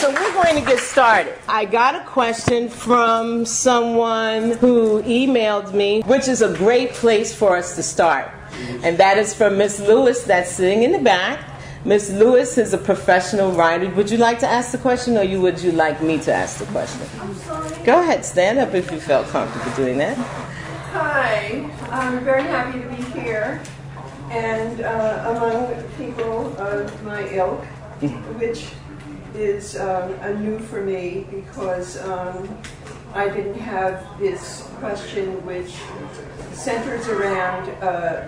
so we're going to get started. I got a question from someone who emailed me, which is a great place for us to start. And that is from Miss Lewis, that's sitting in the back. Miss Lewis is a professional writer. Would you like to ask the question, or would you like me to ask the question? I'm sorry. Go ahead, stand up if you felt comfortable doing that. Hi, I'm very happy to be here, and among people of my ilk, which is new for me because I didn't have this question which centers around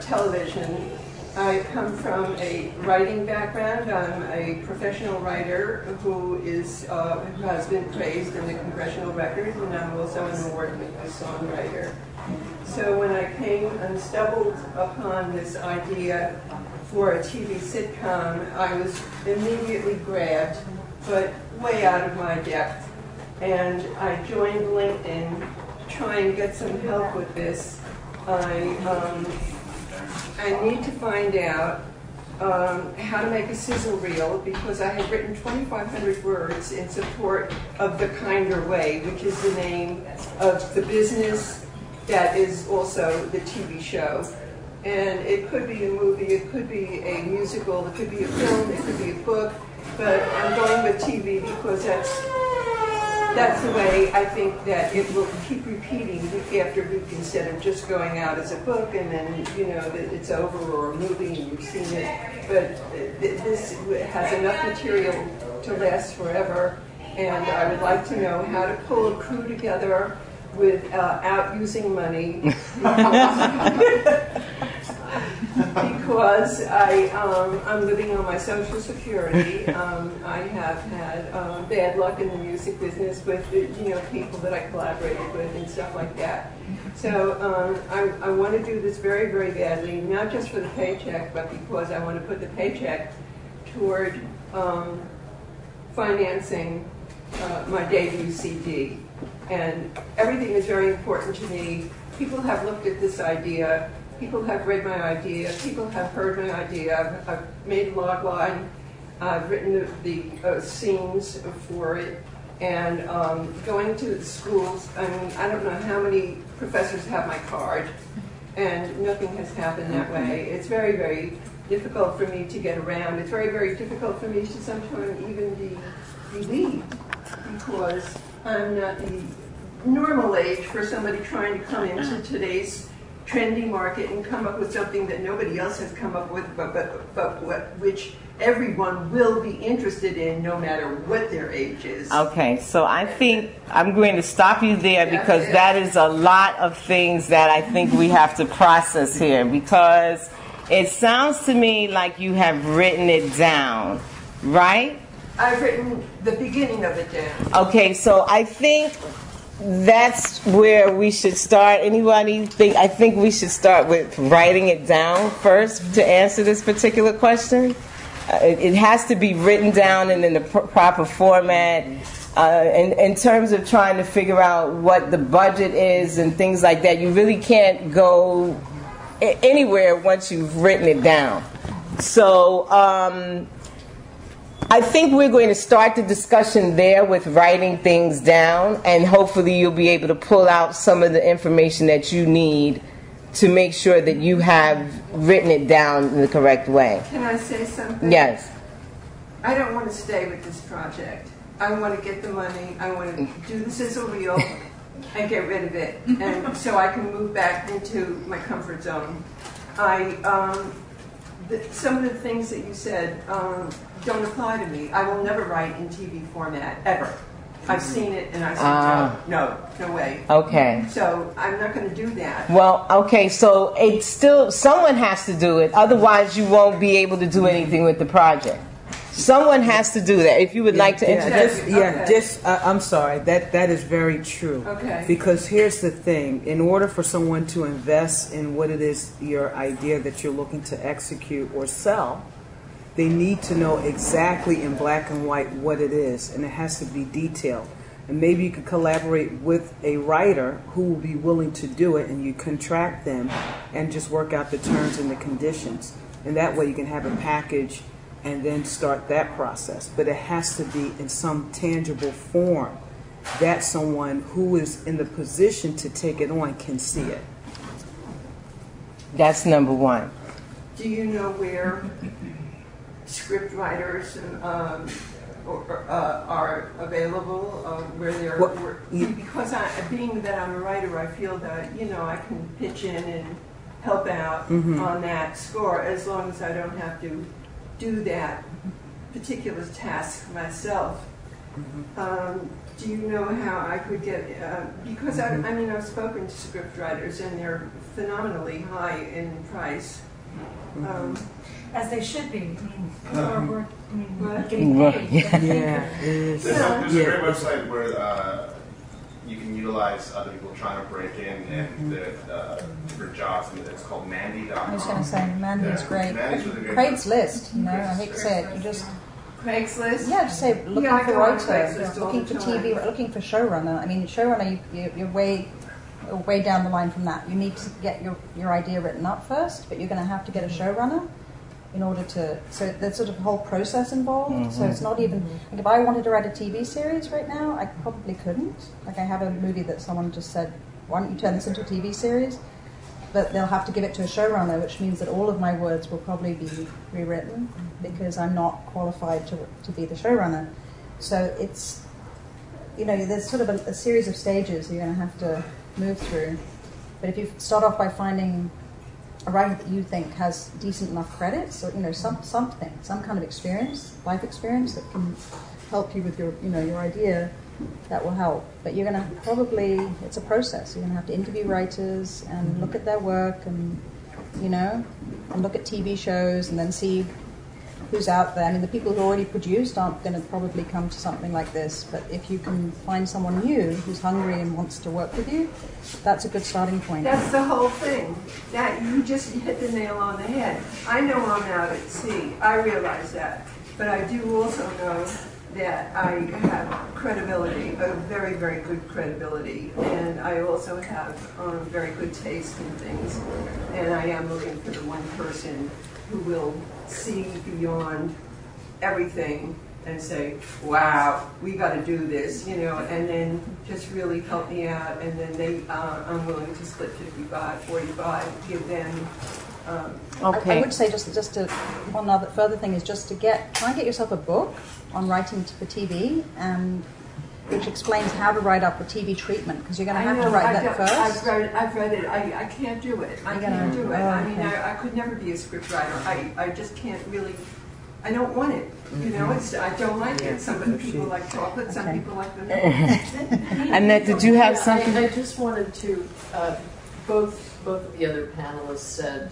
television. I come from a writing background. I'm a professional writer who has been praised in the Congressional Record, and I'm also an award-winning songwriter. So when I came and stumbled upon this idea for a TV sitcom, I was immediately grabbed, but way out of my depth. And I joined LinkedIn to try and get some help with this. I need to find out how to make a sizzle reel, because I had written 2,500 words in support of The Kinder Way, which is the name of the business that is also the TV show. And it could be a movie, it could be a musical, it could be a film, it could be a book, but I'm going with TV because that's the way I think that it will keep repeating week after week, instead of just going out as a book and then, you know, it's over, or a movie and you've seen it. But this has enough material to last forever, and I would like to know how to pull a crew together without using money. Because I'm living on my Social Security. I have had bad luck in the music business with people that I collaborated with and stuff like that. So I want to do this very, very badly, not just for the paycheck, but because I want to put the paycheck toward financing my debut CD. And everything is very important to me. People have looked at this idea. People have read my idea. People have heard my idea. I've made a log line. I've written the scenes for it. And going to the schools, I mean, I don't know how many professors have my card, and nothing has happened that way. It's very, very difficult for me to get around. It's very, very difficult for me to sometimes even be believed, because I'm not the normal age for somebody trying to come into today's trendy market and come up with something that nobody else has come up with, which everyone will be interested in, no matter what their age is. Okay, so I think I'm going to stop you there, because that is a lot of things that I think we have to process here, because it sounds to me like you have written it down, right? I've written the beginning of it down. Okay, so I think that's where we should start. Anybody think? I think we should start with writing it down first to answer this particular question. It has to be written down and in the proper format. In terms of trying to figure out what the budget is and things like that, you really can't go anywhere once you've written it down. So I think we're going to start the discussion there with writing things down, and hopefully you'll be able to pull out some of the information that you need to make sure that you have written it down in the correct way. Can I say something? Yes. I don't want to stay with this project. I want to get the money. I want to do the sizzle reel and get rid of it, and so I can move back into my comfort zone. Some of the things that you said don't apply to me. I will never write in TV format, ever. I've seen it, and I said, no way. Okay. So I'm not going to do that. Well, okay, so it's still, someone has to do it, otherwise you won't be able to do anything with the project. Someone has to do that. If you would like to introduce. I'm sorry, that is very true. Okay. Because here's the thing, in order for someone to invest in what it is, your idea that you're looking to execute or sell, they need to know exactly in black and white what it is, and it has to be detailed. And maybe you could collaborate with a writer who will be willing to do it, and you contract them and just work out the terms and the conditions. And that way you can have a package and then start that process. But it has to be in some tangible form that someone who is in the position to take it on can see it. That's number one. Do you know where script writers are available? Where they're because being that I'm a writer, I feel that I can pitch in and help out on that score as long as I don't have to do that particular task myself. Do you know how I could get? Because I've spoken to script writers and they're phenomenally high in price. As they should be. We're getting paid. There's a great website where you can utilize other people trying to break in and for jobs, and it's called Mandy.com. I was going to say, Mandy's great. Mandy's really great. Craigslist, I hate to say it, you just... Craigslist? Yeah, just say, looking I for go on writer, Craigslist all looking for the time. TV, looking for showrunner. Showrunner, you're way down the line from that. You need to get your idea written up first, but you're going to have to get a showrunner in order to, so there's sort of a whole process involved. So it's not even, like if I wanted to write a TV series right now, I probably couldn't. Like I have a movie that someone just said, why don't you turn this into a TV series? But they'll have to give it to a showrunner, which means that all of my words will probably be rewritten because I'm not qualified to be the showrunner. So it's, there's sort of a series of stages you're going to have to move through. But if you start off by finding a writer that you think has decent enough credits, or some kind of experience, life experience that can help you with your your idea, that will help. But you're going to probably, it's a process. You're going to have to interview writers and look at their work and and look at TV shows and then see who's out there. The people who already produced aren't going to probably come to something like this, but if you can find someone new who's hungry and wants to work with you, that's a good starting point. That's the whole thing. That you just hit the nail on the head. I know I'm out at sea. I realize that. But I do also know that I have credibility, a very, very good credibility, and I also have very good taste in things. And I am looking for the one person who will see beyond everything and say, wow, we got to do this, and then just really help me out. And then I'm willing to split 55, 45, give them. I would say just one other further thing is just to try and get yourself a book on writing for TV, and which explains how to write up a TV treatment, because you're going to have to write that first. I've read it. I can't do it. I can't do it. I could never be a script writer. I just can't really. I don't want it. I don't like it. Some people like chocolate. Some people like vanilla. Annette, did you have something? I just wanted to. Both of the other panelists said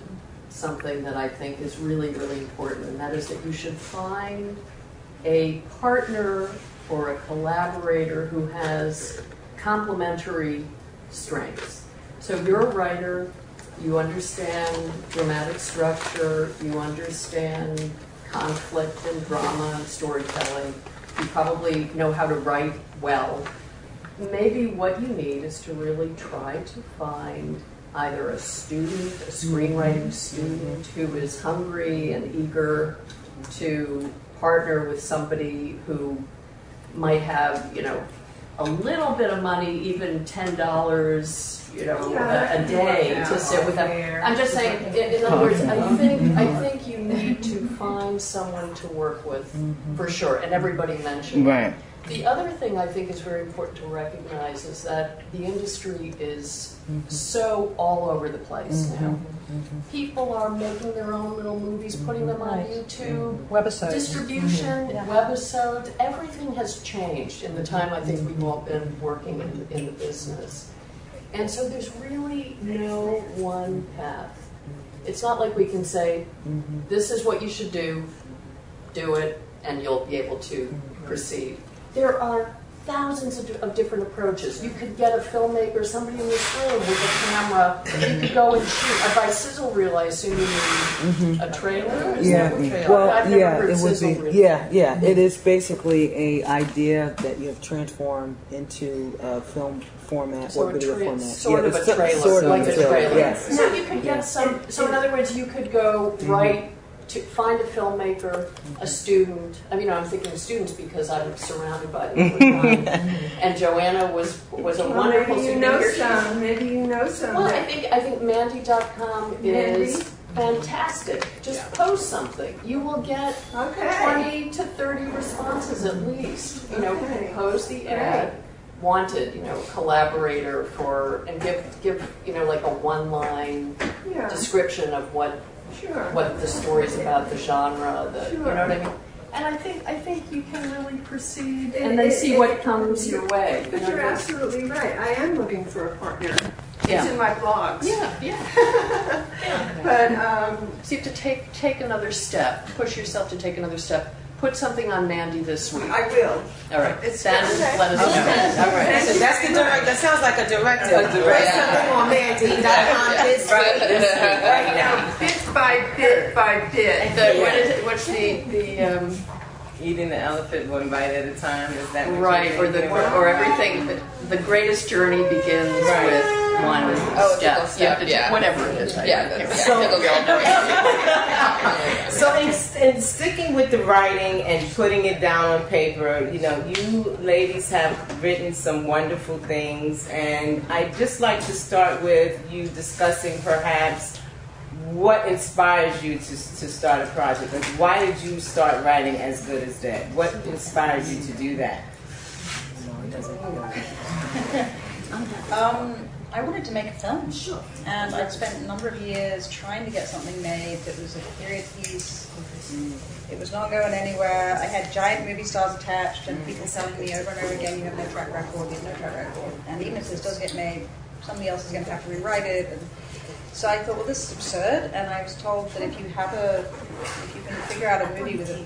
something that I think is really, really important, and that is that you should find a partner or a collaborator who has complementary strengths. So you're a writer, you understand dramatic structure, you understand conflict and drama and storytelling, you probably know how to write well. Maybe what you need is to really try to find either a student, a screenwriting student who is hungry and eager to partner with somebody who might have, a little bit of money, even $10, a day to sit with them. I'm just saying, in other words, I think you need to find someone to work with for sure, and everybody mentioned Right. The other thing I think is very important to recognize is that the industry is so all over the place now. People are making their own little movies, putting them on YouTube, Webisodes. distribution, webisodes. Everything has changed in the time I think we've all been working in the business. And so there's really no one path. It's not like we can say, this is what you should do it, and you'll be able to proceed. There are thousands of different approaches. You could get a filmmaker, somebody in this room with a camera. You could go and shoot. By sizzle reel, I assume you mean a trailer? Is that what trailer? Well, I've never heard it would sizzle be. reel. Yeah. It is basically an idea that you have transformed into a film format So or video format. Sort of it's a trailer, sort of like a a trailer. trailer. Yes. So you could get some. So in other words, you could go write to find a filmmaker, a student. I mean, I'm thinking of students because I'm surrounded by them all the time. And Joanna was a wonderful maybe you student. know some. Maybe you know some. Well, I think Mandy.com is fantastic. Just post something. You will get 20 to 30 responses at least. You know, post the ad. Wanted, you know, collaborator for, and give you know, like a one-line description of what the story's about, the genre, you know what I mean. And I think you can really proceed and then see what comes your way. But you're absolutely right. I am looking for a partner. Yeah. It's in my blogs. Yeah. But so you have to take another step. Push yourself to take another step. Put something on Mandy this week. I will. All right. It's let us know. All right. So that's the direct. That sounds like a directive. Put something on Mandy.com this week. Right now, bit by bit. What is it? What's the Eating the elephant one bite at a time. Is that what right? you're Or thinking? or everything. The greatest journey begins with one step. You have to do whatever it is. So in sticking with the writing and putting it down on paper, you know, you ladies have written some wonderful things, and I'd just like to start with you discussing perhaps what inspires you to start a project. Like, why did you start writing As Good as Dead? What inspired you to do that? I wanted to make a film. Sure. And I'd spent a number of years trying to get something made that was a period piece. It was not going anywhere. I had giant movie stars attached and people telling me over and over again, you have no track record, you have no track record. And even if this does get made, somebody else is going to have to rewrite it. And so I thought, well, this is absurd. And I was told that if you can figure out a movie with a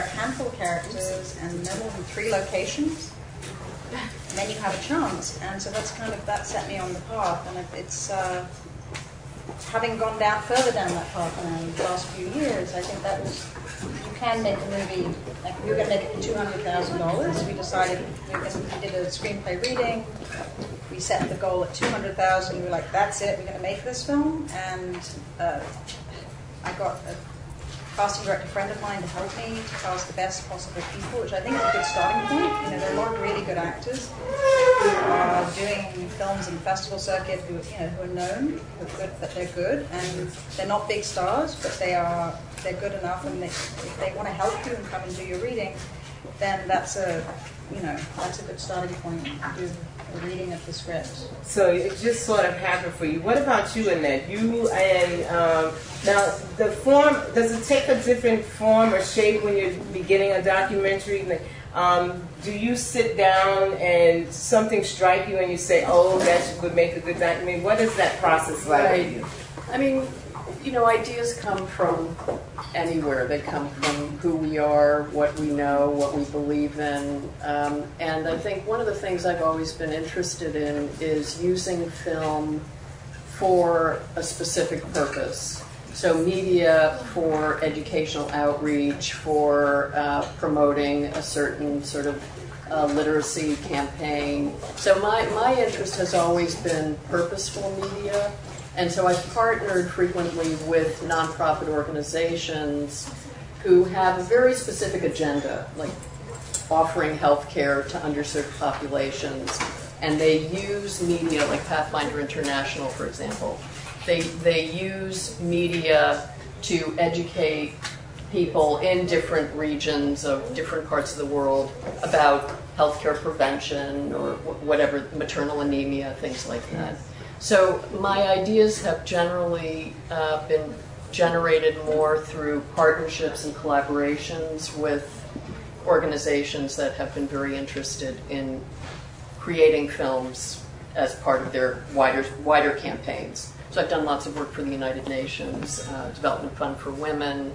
handful of characters and no more than 3 locations, and then you have a chance. And so that set me on the path. And it's having gone further down that path in the last few years, I think that was, you can make a movie, like we were going to make it for $200,000. We decided, we did a screenplay reading, we set the goal at $200,000, we were like, that's it, we're going to make this film. And I got a casting director friend of mine to help me to cast the best possible people, which I think is a good starting point. You know, there are a lot of really good actors who are doing films in the festival circuit who are known, that they're good, and they're not big stars, but they're good enough, and if they want to help you and come and do your reading, then that's a good starting point to do a reading of the script. So it just sort of happened for you. What about you, Annette? You and now the form, does it take a different form or shape when you're beginning a documentary? Do you sit down and something strike you and you say, oh, that would make a good documentary? What is that process like? Right. I mean, you know, ideas come from anywhere. They come from who we are, what we know, what we believe in. And I think one of the things I've always been interested in is using film for a specific purpose. So media for educational outreach, for promoting a certain sort of literacy campaign. So my interest has always been purposeful media. And so I've partnered frequently with nonprofit organizations who have a very specific agenda, like offering health care to underserved populations. And they use media, like Pathfinder International, for example. They use media to educate people in different regions of different parts of the world about healthcare prevention or whatever, maternal anemia, things like that. So my ideas have generally been generated more through partnerships and collaborations with organizations that have been very interested in creating films as part of their wider campaigns. So I've done lots of work for the United Nations, Development Fund for Women,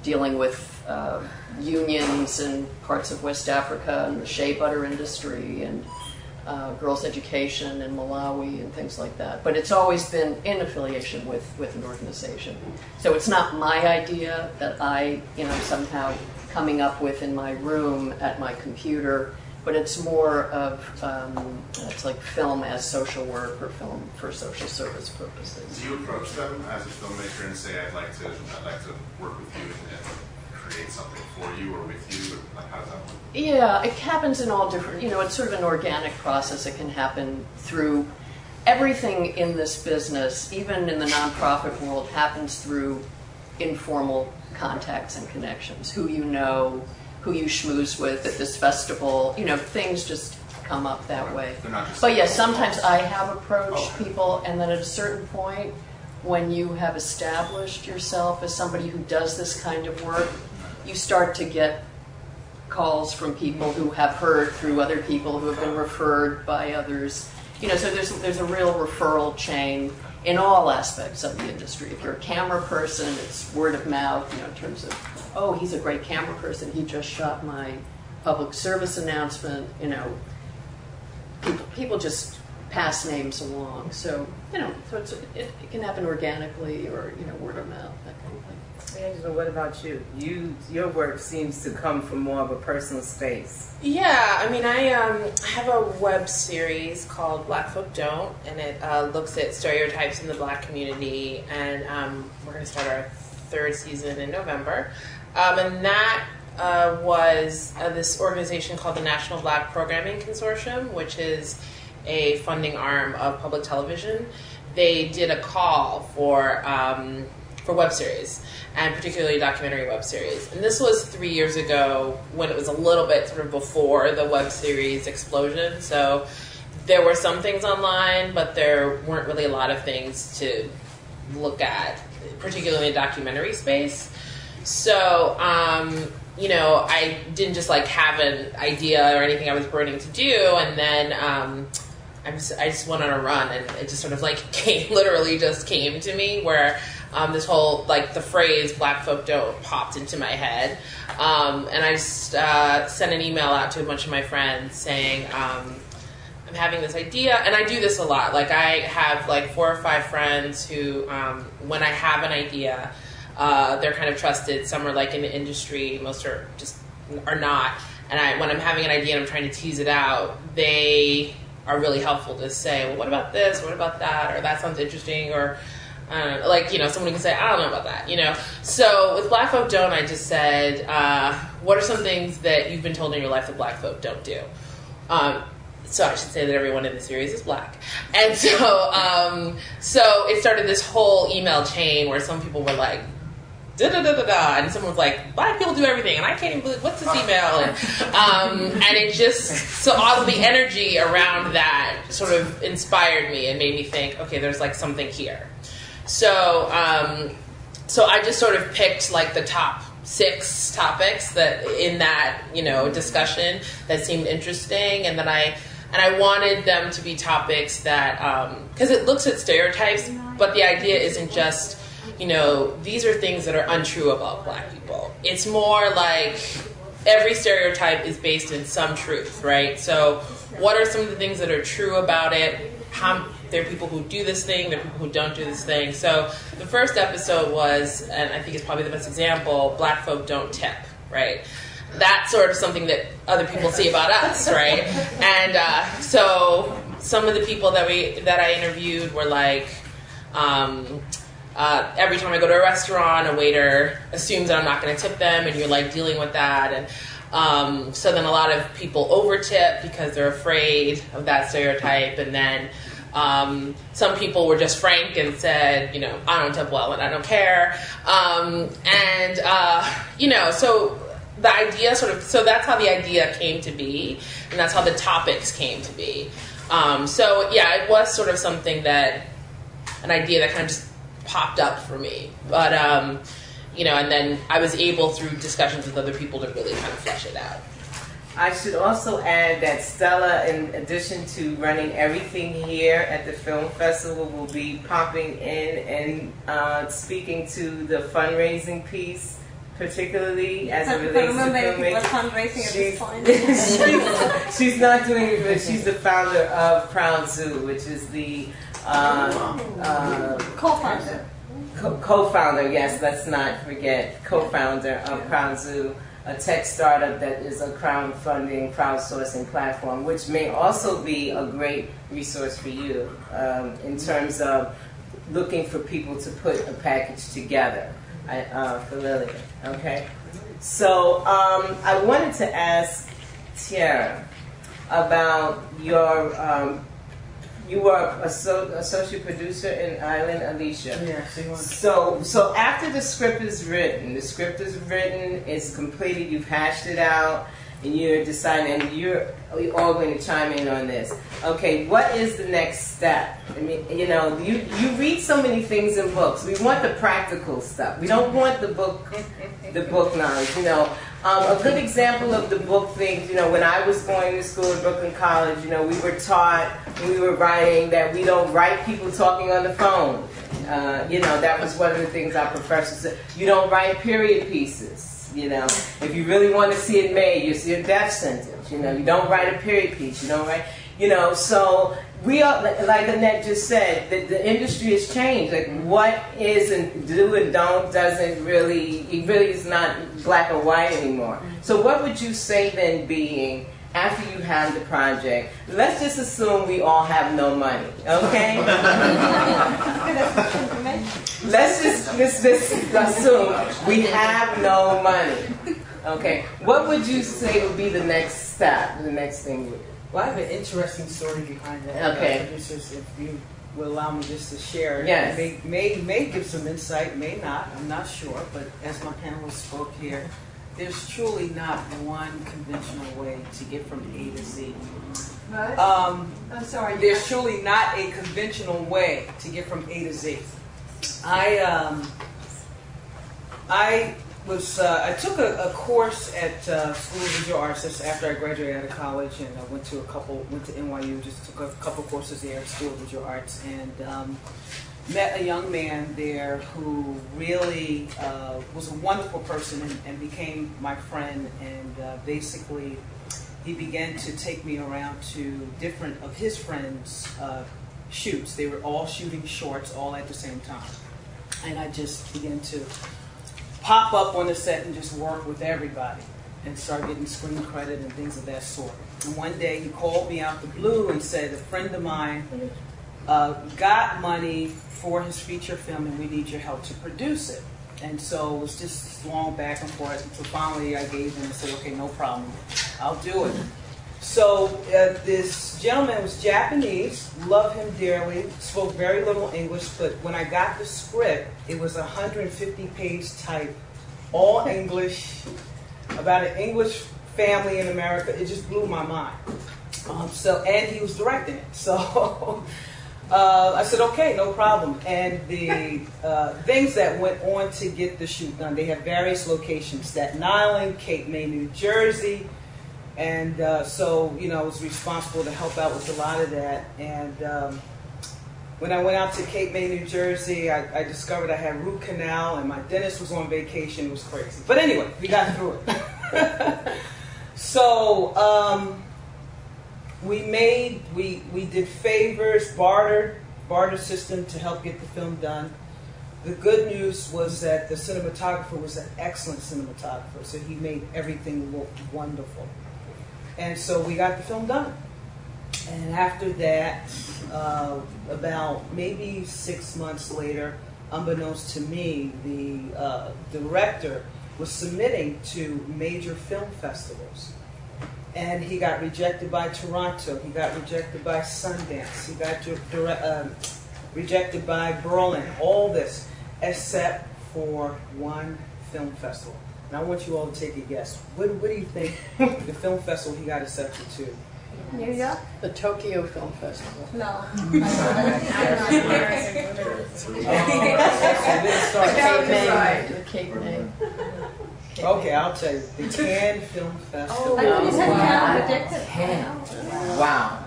dealing with unions in parts of West Africa and the shea butter industry, and girls' education in Malawi and things like that. But it's always been in affiliation with an organization. So it's not my idea that I, somehow coming up with in my room at my computer but it's more of, it's like film as social work or film for social service purposes. Do you approach them as a filmmaker and say, I'd like to work with you and create something for you or with you? Like, how does that work? Yeah, it happens in all different, it's sort of an organic process. It can happen through everything in this business, even in the nonprofit world, happens through informal contacts and connections. Who you know, who you schmooze with at this festival, things just come up that way. But yes, sometimes I have approached people, and then at a certain point, when you have established yourself as somebody who does this kind of work, you start to get calls from people who have heard through other people who have been referred by others. So there's a real referral chain in all aspects of the industry. If you're a camera person, it's word of mouth, in terms of, oh, he's a great camera person, he just shot my public service announcement, people just pass names along. So, so it can happen organically or, word of mouth, that kind of thing. Angela, what about you? Your work seems to come from more of a personal space. Yeah, I mean, I have a web series called Black Folk Don't, and it looks at stereotypes in the Black community, and we're going to start our 3rd season in November. And that was this organization called the National Black Programming Consortium, which is a funding arm of public television. They did a call for web series, and particularly documentary web series. And this was 3 years ago when it was a little bit sort of before the web series explosion. So there were some things online, but there weren't really a lot of things to look at, particularly in the documentary space. So, I didn't just have an idea or anything I was burning to do, and then I just went on a run, and it just sort of literally just came to me where this whole, the phrase Black Folk Don't popped into my head. And I just sent an email out to a bunch of my friends saying, I'm having this idea, and I do this a lot. I have 4 or 5 friends who, when I have an idea, they're kind of trusted. Some are in the industry, most are not. And when I'm having an idea and I'm trying to tease it out, they are really helpful to say, well, what about this? What about that? Or that sounds interesting. Or, someone can say, I don't know about that, So with Black Folk Don't, I just said, what are some things that you've been told in your life that Black folk don't do? So I should say that everyone in the series is Black. And so it started this whole email chain where some people were like, da-da-da-da-da, and someone was like, Black people do everything, and I can't even believe, what's this email? And it just, so all of the energy around that sort of inspired me and made me think, okay, there's something here. So I just sort of picked the top 6 topics that in that, discussion that seemed interesting, and then I wanted them to be topics that, because it looks at stereotypes, but the idea isn't just, these are things that are untrue about Black people. It's more every stereotype is based in some truth, right? So what are some of the things that are true about it? There are people who do this thing, there are people who don't do this thing. So the first episode was, and I think it's probably the best example, Black folk don't tip, right? That's sort of something that other people see about us, right? And so some of the people that I interviewed were every time I go to a restaurant, a waiter assumes that I'm not going to tip them, and you're dealing with that. And so then a lot of people over tip because they're afraid of that stereotype. And then some people were just frank and said, I don't tip well and I don't care. So the idea so that's how the idea came to be, and that's how the topics came to be. So yeah, it was sort of something an idea that kind of just popped up for me. But, and then I was able through discussions with other people to really kind of flesh it out. I should also add that Stella, in addition to running everything here at the film festival, will be popping in and speaking to the fundraising piece, particularly as it relates to filmmaking. She's not doing it, but she's the founder of Crown Zoo, which is the co-founder, yes, let's not forget, co-founder of Crown Zoo. a tech startup that is a crowdfunding, crowdsourcing platform, which may also be a great resource for you in terms of looking for people to put a package together for Lillian. Okay, so I wanted to ask Tiara about your. You are associate producer in Island Alicia. Yeah. So after the script is written, it's completed, you've hashed it out, and you're deciding, and you're all going to chime in on this. Okay, what is the next step? I mean, you know, you read so many things in books. We want the practical stuff. We don't want the book knowledge, you know. A good example of the book thing, you know, when I was going to school at Brooklyn College, you know, we were taught when we were writing that we don't write people talking on the phone. You know, that was one of the things our professors said. You don't write period pieces, you know. If you really want to see it made, you see a death sentence, you know. You don't write a period piece, you don't write, you know, so we are, like Annette just said, the industry has changed. Like what is and do and don't doesn't really, it really is not black or white anymore. So what would you say then being, after you have the project, let's just assume we all have no money, okay? Let's just assume we have no money, okay? What would you say would be the next step, the next thing? Well, I have an interesting story behind that. Okay. Producers, if you will allow me just to share. Yes. It may give some insight, may not, I'm not sure, but as my panelists spoke here, there's truly not one conventional way to get from A to Z. What? I'm sorry. There's truly not a conventional way to get from A to Z. I took a course at School of Visual Arts just after I graduated out of college, and I went to NYU, just took a couple courses there at School of Visual Arts, and met a young man there who really was a wonderful person and became my friend, and basically he began to take me around to different of his friends' shoots. They were all shooting shorts all at the same time, and I just began to pop up on the set and just work with everybody and start getting screen credit and things of that sort. And one day he called me out the blue and said, a friend of mine got money for his feature film and we need your help to produce it. And so it was just long back and forth until finally I gave him and said, okay, no problem, I'll do it. So this gentleman was Japanese, loved him dearly, spoke very little English, but when I got the script, it was 150-page type, all English, about an English family in America. It just blew my mind. And he was directing it. So I said, okay, no problem. And the things that went on to get the shoot done, they have various locations, Staten Island, Cape May, New Jersey. And so, you know, I was responsible to help out with a lot of that. And when I went out to Cape May, New Jersey, I discovered I had root canal and my dentist was on vacation. It was crazy. But anyway, we got through it. So we did favors, barter system to help get the film done. The good news was that the cinematographer was an excellent cinematographer, so he made everything look wonderful. And so we got the film done. And after that, about maybe 6 months later, unbeknownst to me, the director was submitting to major film festivals. And he got rejected by Toronto, he got rejected by Sundance, he got rejected by Berlin, all this, except for one film festival. And I want you all to take a guess. What do you think the film festival he got accepted to? New York? The Tokyo Film Festival. No. The Cape May. Okay, I'll tell you. The Cannes Film Festival. Wow.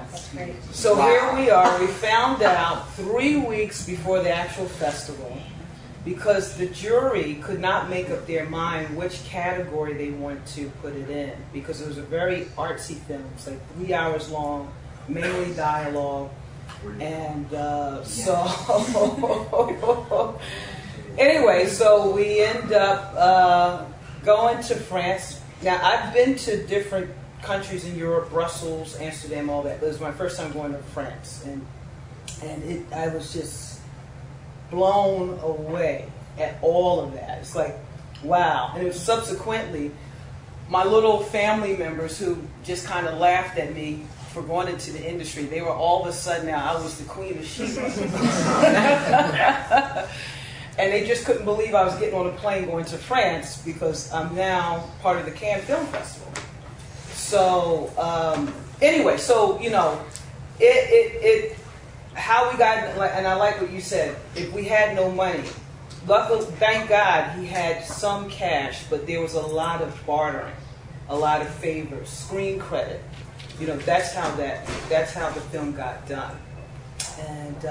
So here we are. We found out 3 weeks before the actual festival, because the jury could not make up their mind which category they wanted to put it in, because it was a very artsy film. It's like 3 hours long, mainly dialogue. And so anyway, so we end up going to France, Now, I've been to different countries in Europe, Brussels, Amsterdam, all that. But it was my first time going to France, and I was just blown away at all of that. It's like, wow. And it was subsequently my little family members who just kind of laughed at me for going into the industry. They were all of a sudden now, I was the queen of Sheba. And they just couldn't believe I was getting on a plane going to France because I'm now part of the Cannes Film Festival. So anyway, so you know, how we got, and I like what you said. If we had no money, luckily, thank God, he had some cash, but there was a lot of bartering, a lot of favors, screen credit. You know, that's how the film got done, and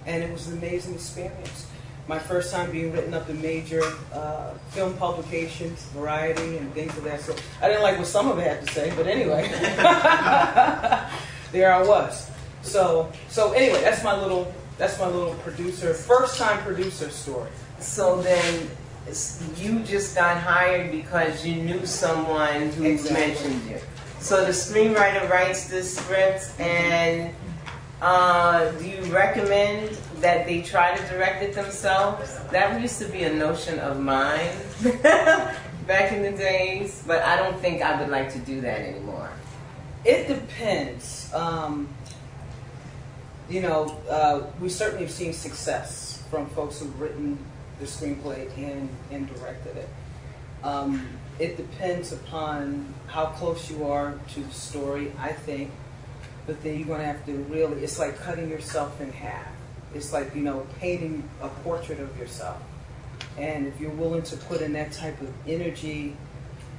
it was an amazing experience. My first time being written up in major film publications, Variety, and things of that sort. I didn't like what some of it had to say, but anyway, there I was. So anyway, that's my little first time producer story. So then you just got hired because you knew someone who mentioned you. So the screenwriter writes the script, and do you recommend that they try to direct it themselves? That used to be a notion of mine back in the days, but I don't think I would like to do that anymore. It depends. You know, we certainly have seen success from folks who've written the screenplay and directed it. It depends upon how close you are to the story, I think. But then you're going to have to really, it's like cutting yourself in half. It's like, you know, painting a portrait of yourself. And if you're willing to put in that type of energy,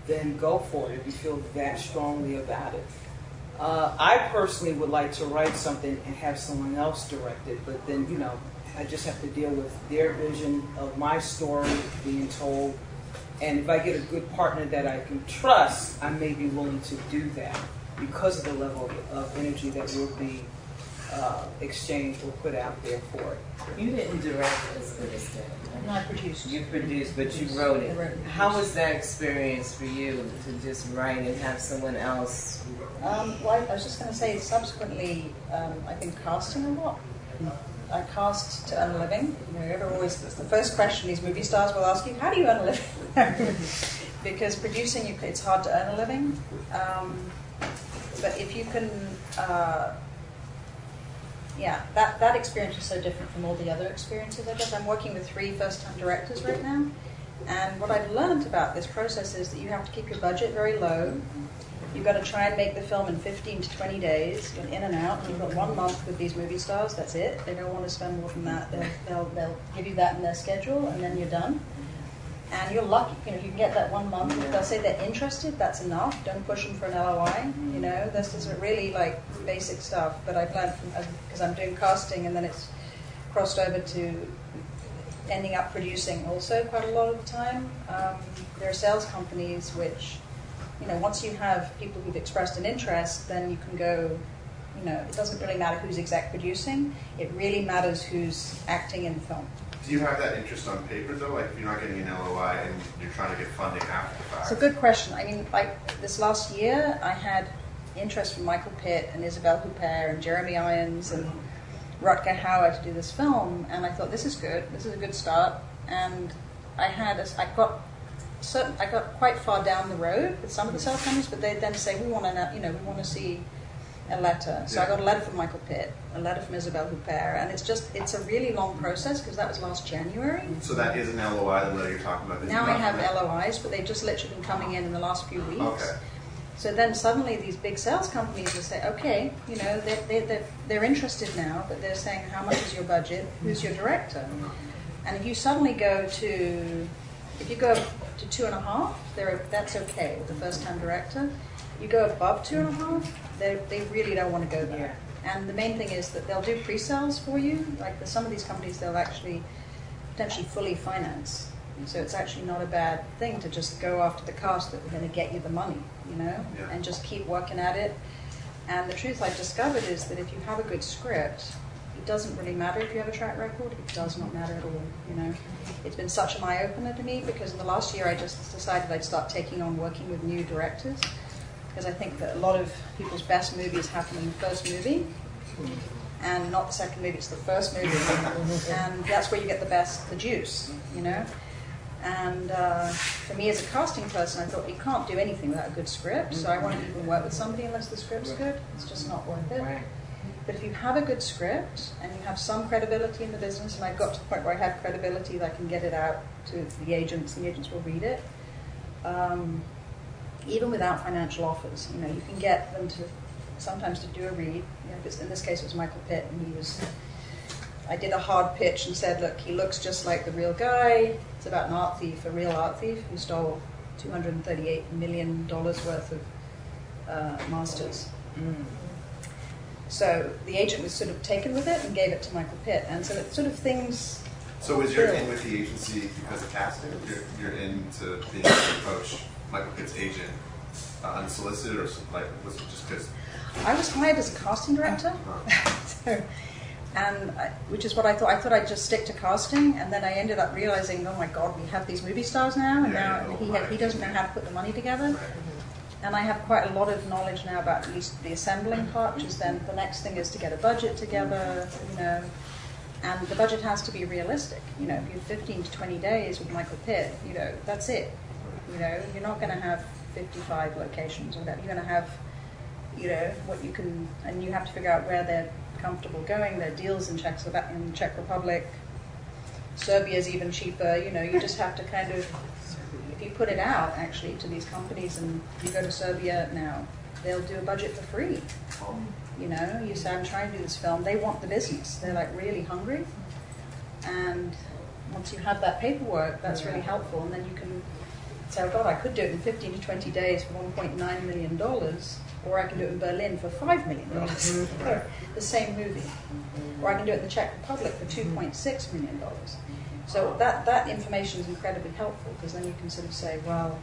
then go for it if you feel that strongly about it. I personally would like to write something and have someone else direct it, but then, you know, I just have to deal with their vision of my story being told. And if I get a good partner that I can trust, I may be willing to do that because of the level of energy that will be exchanged or put out there for it. You didn't direct as good as that. No, I produced. You produced, but you wrote it. How was that experience for you to just write and have someone else? Well, I was just going to say, subsequently, I've been casting a lot. I cast to earn a living. You know, the first question these movie stars will ask you, how do you earn a living? Because producing, it's hard to earn a living. But if you can, that experience is so different from all the other experiences I did. I'm working with 3 first-time directors right now. And what I've learned about this process is that you have to keep your budget very low. You've got to try and make the film in 15 to 20 days. You're in and out. And you've got 1 month with these movie stars. That's it. They don't want to spend more than that. They'll give you that in their schedule, and then you're done. And you're lucky. You know, you can get that 1 month. If they'll say they're interested, that's enough. Don't push them for an LOI. You know, this is really like basic stuff. But I've learned because I'm doing casting, and then it's crossed over to ending up producing also quite a lot of the time. There are sales companies which, you know, once you have people who've expressed an interest, then you can go, you know, it doesn't really matter who's exec producing, it really matters who's acting in film. Do you have that interest on paper though? Like if you're not getting an LOI and you're trying to get funding after the fact? It's a good question. I mean, like this last year, I had interest from Michael Pitt and Isabelle Huppert and Jeremy Irons and Rutger Hauer to do this film, and I thought this is good. This is a good start. And I got quite far down the road with some of the sales companies, but they then say we want to see a letter. So I got a letter from Michael Pitt, a letter from Isabelle Huppert, and it's a really long process because that was last January. So that is an LOI, the letter you're talking about. Now I have LOIs, but they've just literally been coming in the last few weeks. Okay. So then suddenly these big sales companies will say, okay, you know, they're interested now, but they're saying, how much is your budget? Who's your director? And if you suddenly go to 2.5, that's okay with the first-time director. You go above 2.5, they really don't want to go there. And the main thing is that they'll do pre-sales for you. Like some of these companies, they'll actually potentially fully finance. So it's actually not a bad thing to just go after the cast that are going to get you the money, you know, and just keep working at it. And the truth I've discovered is that if you have a good script, you it doesn't really matter if you have a track record. It does not matter at all, you know. It's been such an eye-opener to me, because in the last year I just decided I'd start taking on working with new directors, because I think that a lot of people's best movies happen in the first movie, and not the second movie, it's the first movie. And that's where you get the juice, you know. And for me as a casting person, I thought you can't do anything without a good script, so I won't even work with somebody unless the script's good. It's just not worth it. But if you have a good script and you have some credibility in the business, and I've got to the point where I have credibility that I can get it out to the agents, and the agents will read it, even without financial offers, you know, you can get them to sometimes to do a read. You know, in this case it was Michael Pitt, and I did a hard pitch and said, look, he looks just like the real guy. It's about an art thief, a real art thief who stole $238 million worth of masters. So the agent was sort of taken with it and gave it to Michael Pitt, and so it sort of things. So was you're in with the agency because of casting? You're into being able to approach Michael Pitt's agent unsolicited, or like was it just because? I was hired as a casting director, which is what I thought. I thought I'd just stick to casting, and then I ended up realizing, oh my God, we have these movie stars now, and now he doesn't know how to put the money together. Right. And I have quite a lot of knowledge now about at least the assembling part, which is then the next thing is to get a budget together, you know, and the budget has to be realistic. You know, if you have 15 to 20 days with Michael Pitt, you know, that's it. You know, you're not going to have 55 locations or whatever. You're going to have, you know, what you can, and you have to figure out where they're comfortable going. There are deals in Czech Republic. Serbia's even cheaper. You know, you just have to kind of, if you put it out actually to these companies, and you go to Serbia now, they'll do a budget for free. You know, you say, I'm trying to do this film. They want the business. They're like really hungry. And once you have that paperwork, that's really helpful. And then you can say, oh God, I could do it in 15 to 20 days for $1.9 million, or I can do it in Berlin for $5 million for the same movie. Or I can do it in the Czech Republic for $2.6 million. So that information is incredibly helpful, because then you can sort of say, well,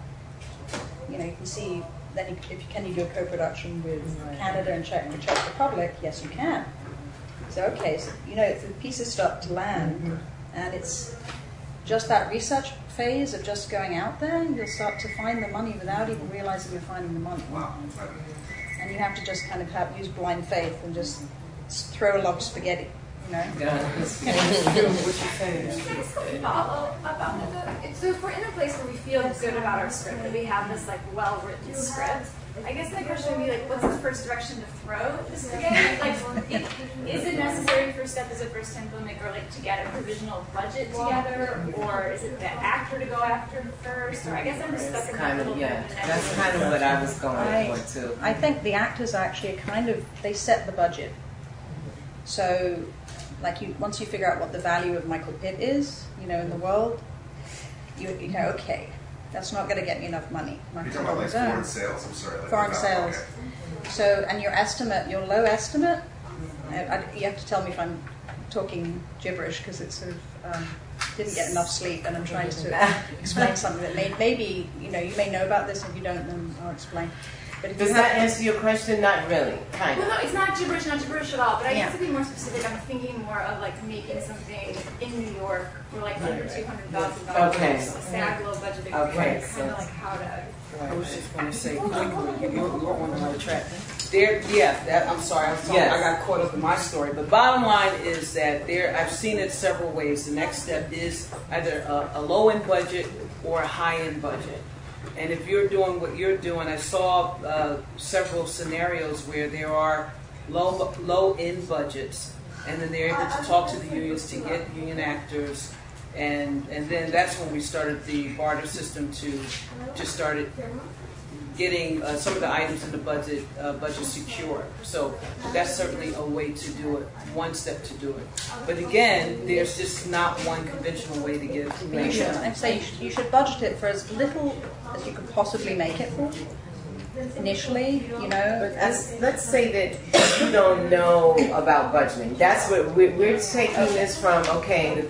you know, you can see, then can you do a co-production with Canada and the Czech Republic? Yes, you can. So, okay, so, you know, if the pieces start to land, and it's just that research phase of just going out there, you'll start to find the money without even realizing you're finding the money. Wow. And you have to just kind of use blind faith and just throw a lot of spaghetti. You know? So if we're in a place where we feel good about our script, that we have this like well-written script, I guess my question would be like, what's the first direction to throw the spaghetti? Like, is it necessary for Steph as a first-time filmmaker, like, to get a provisional budget together, or is it the actor to go after first? Or I guess I'm just stuck in that little bit. That's kind of what I was going for too. I think the actors actually they set the budget. So, like, once you figure out what the value of Michael Pitt is, you know, in the world, you know, okay, that's not going to get me enough money. You're talking about like foreign sales, I'm sorry. Like foreign sales. Okay. So, and your low estimate, you have to tell me if I'm talking gibberish, because it's sort of, didn't get enough sleep, and I'm trying to explain something that maybe, you know, you may know about this. If you don't, then I'll explain. But does that answer your question? Not really, kind of. Well, no, it's not gibberish at all. But I guess to be more specific, I'm thinking more of like making something in New York for like under $200,000. Okay. A SAG low budget. Okay. Kind of like how to. I was just going to say quickly, you're on another track. I'm sorry, I got caught up in my story. But bottom line is that I've seen it several ways. The next step is either a low-end budget or a high-end budget. And if you're doing what you're doing, I saw several scenarios where there are low-end budgets, and then they're able to talk to the unions to get union actors, and then that's when we started the barter system to just started getting some of the items in the budget secure. So that's certainly a way to do it, one step to do it. But again, there's just not one conventional way to get it. I'd say you should budget it for as little as you could possibly make it for. initially, you know. But let's say that you don't know about budgeting. That's what we're taking this from. Okay,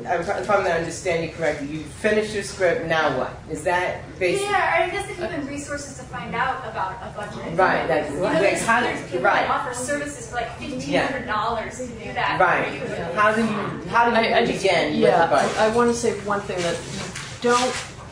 if I'm not understanding you correctly, you finish your script. Now what? Is that basically? Yeah, I guess the human resources to find out about a budget. Right. That's You know, there's people that offer services for like $1,500 to do that. Right. For you. How do you begin with the budget? I want to say one thing that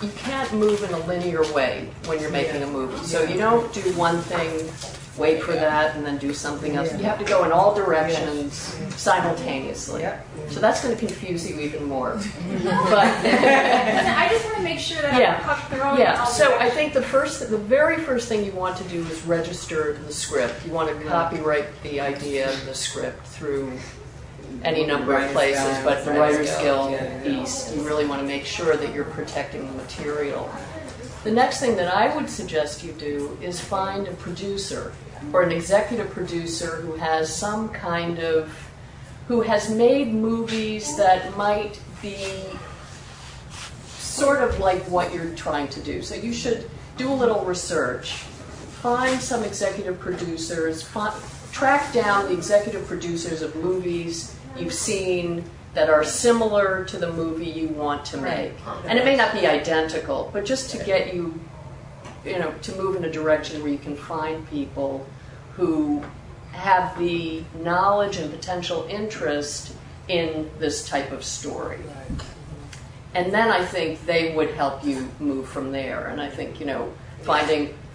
you can't move in a linear way when you're making a movie. So you don't do one thing, wait for that, and then do something else. You have to go in all directions simultaneously. So that's going to confuse you even more. But I just want to make sure that I'm throwing all so directions. I think the very first thing you want to do is register the script. You want to copyright the idea of the script through any number of places, but the Writers Guild East, you really want to make sure that you're protecting the material. The next thing that I would suggest you do is find a producer or an executive producer who has some kind of, who has made movies that might be sort of like what you're trying to do. So you should do a little research, find some executive producers, track down the executive producers of movies you've seen that are similar to the movie you want to make. And it may not be identical, but just to get you, to move in a direction where you can find people who have the knowledge and potential interest in this type of story. And then I think they would help you move from there. And I think,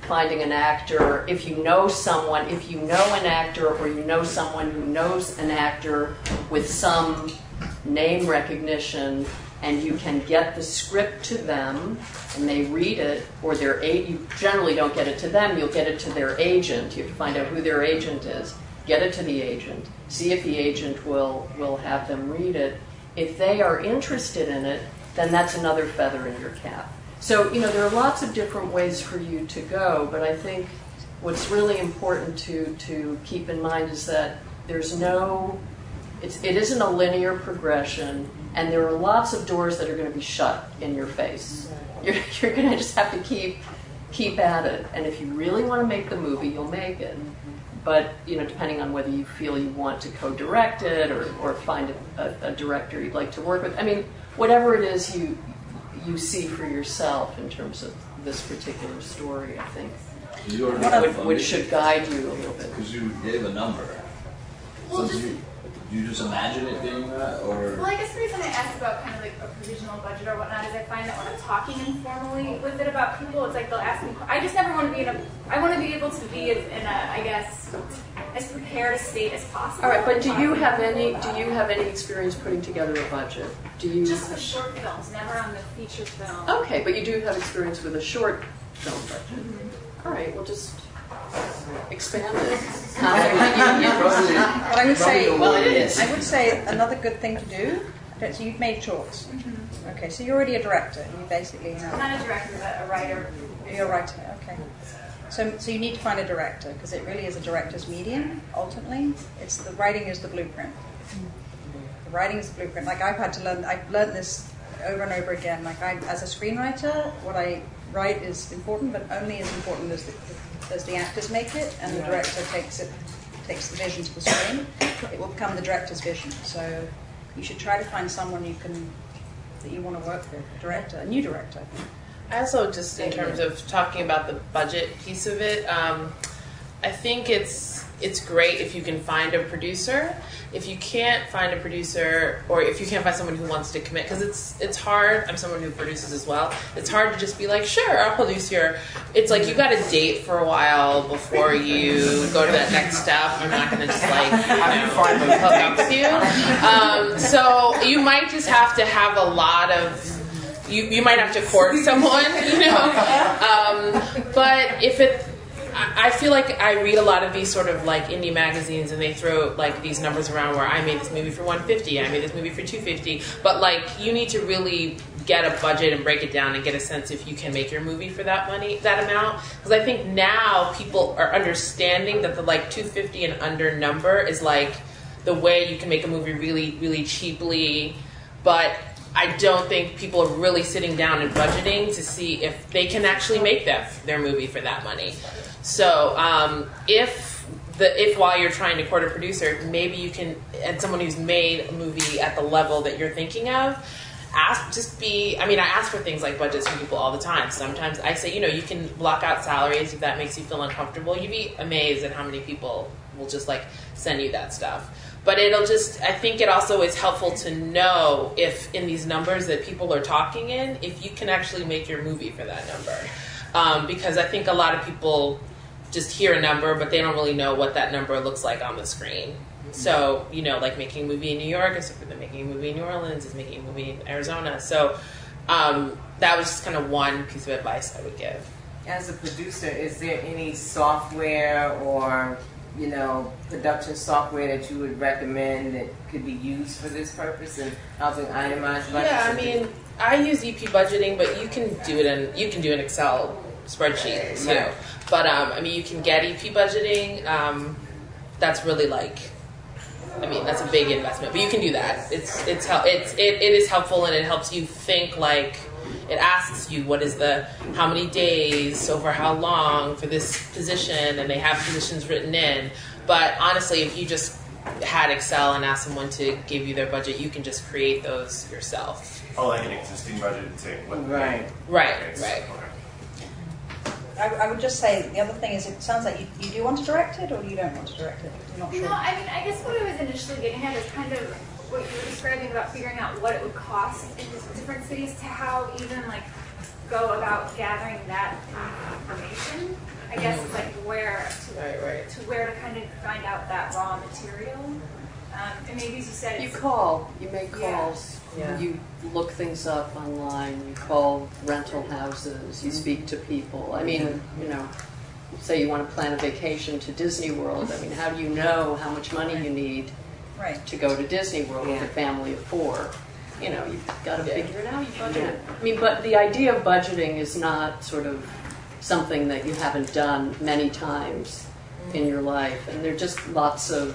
finding an actor, if you know an actor or you know someone who knows an actor with some name recognition, and you can get the script to them and they read it, or you generally don't get it to them, you'll get it to their agent. You have to find out who their agent is, get it to the agent, see if the agent will have them read it. If they are interested in it, then that's another feather in your cap. So, there are lots of different ways for you to go, but I think what's really important to keep in mind is that it isn't a linear progression, and there are lots of doors that are going to be shut in your face. You're going to just have to keep at it, and if you really want to make the movie, you'll make it. But, depending on whether you feel you want to co-direct it or find a director you'd like to work with, whatever it is you see for yourself in terms of this particular story, I think, which should guide you a little bit. Because you gave a number. Well, you just imagine it being that, or? Well, I guess the reason I asked about kind of like a provisional budget or whatnot is I find that when I'm talking informally with it about people, it's like they'll ask me. I just never want to be I want to be able to be as prepared a state as possible. All right, but do you have any experience putting together a budget? Just for short films, never on the feature film. Okay, but you do have experience with a short film budget. All right, we'll just expand it. But I would say another good thing to do. So you've made shorts. Okay, so you're already a director. You basically have. I'm not a director, but a writer. You're a writer. Okay. So you need to find a director because it really is a director's medium. Ultimately, the writing is the blueprint. The writing is the blueprint. Like I've learned this over and over again. Like as a screenwriter, what I write is important, but only as important as the actors make it, and the director takes the vision to the screen. It will become the director's vision. So you should try to find someone that you want to work with, a new director. I also, just in terms of talking about the budget piece of it, I think it's great if you can find a producer. If you can't find a producer, or if you can't find someone who wants to commit, because it's hard. I'm someone who produces as well. It's hard to just be like, sure, I'll produce your. It's like you got to date for a while before you go to that next step. I'm not going to just hook up with you. So you might just have to have a lot of. You might have to court someone, but if it. I feel like I read a lot of these sort of like indie magazines, and they throw like these numbers around where I made this movie for $150, I made this movie for $250, but like you need to really get a budget and break it down and get a sense if you can make your movie for that amount. Because I think now people are understanding that the like $250 and under number is like the way you can make a movie really, really cheaply, but I don't think people are really sitting down and budgeting to see if they can actually make their movie for that money. So if while you're trying to court a producer, maybe you can, and someone who's made a movie at the level that you're thinking of, I ask for things like budgets from people all the time. Sometimes I say, you can block out salaries if that makes you feel uncomfortable. You'd be amazed at how many people will just like send you that stuff. But I think it also is helpful to know if in these numbers that people are talking in, if you can actually make your movie for that number. Because I think a lot of people just hear a number, but they don't really know what that number looks like on the screen. So, like making a movie in New York is different than making a movie in New Orleans, is making a movie in Arizona. So that was just kind of one piece of advice I would give. As a producer, is there any software or, production software that you would recommend that could be used for this purpose and helping itemize budgets? Yeah, I use EP budgeting, but you can do an Excel spreadsheet too. Right. But you can get EP budgeting. That's really that's a big investment, but you can do that. It is helpful, and it helps you think. It asks you how many days over how long for this position, and they have positions written in. But honestly, if you just had Excel and asked someone to give you their budget, you can just create those yourself. Oh, like an existing budget and say what? Right. I would just say the other thing is, it sounds like you do want to direct it, or you don't want to direct it. You're not sure. No, I guess what I was initially getting at is kind of what you were describing about figuring out what it would cost in different cities, to how even go about gathering that information. I guess it's where to kind of find out that raw material. And maybe as you said, you make calls. Yeah. You look things up online. You call rental houses. You speak to people. Say you want to plan a vacation to Disney World. How do you know how much money you need to go to Disney World with a family of 4? You've got to figure it out. You budget it. But the idea of budgeting is not sort of something that you haven't done many times in your life, and there are just lots of.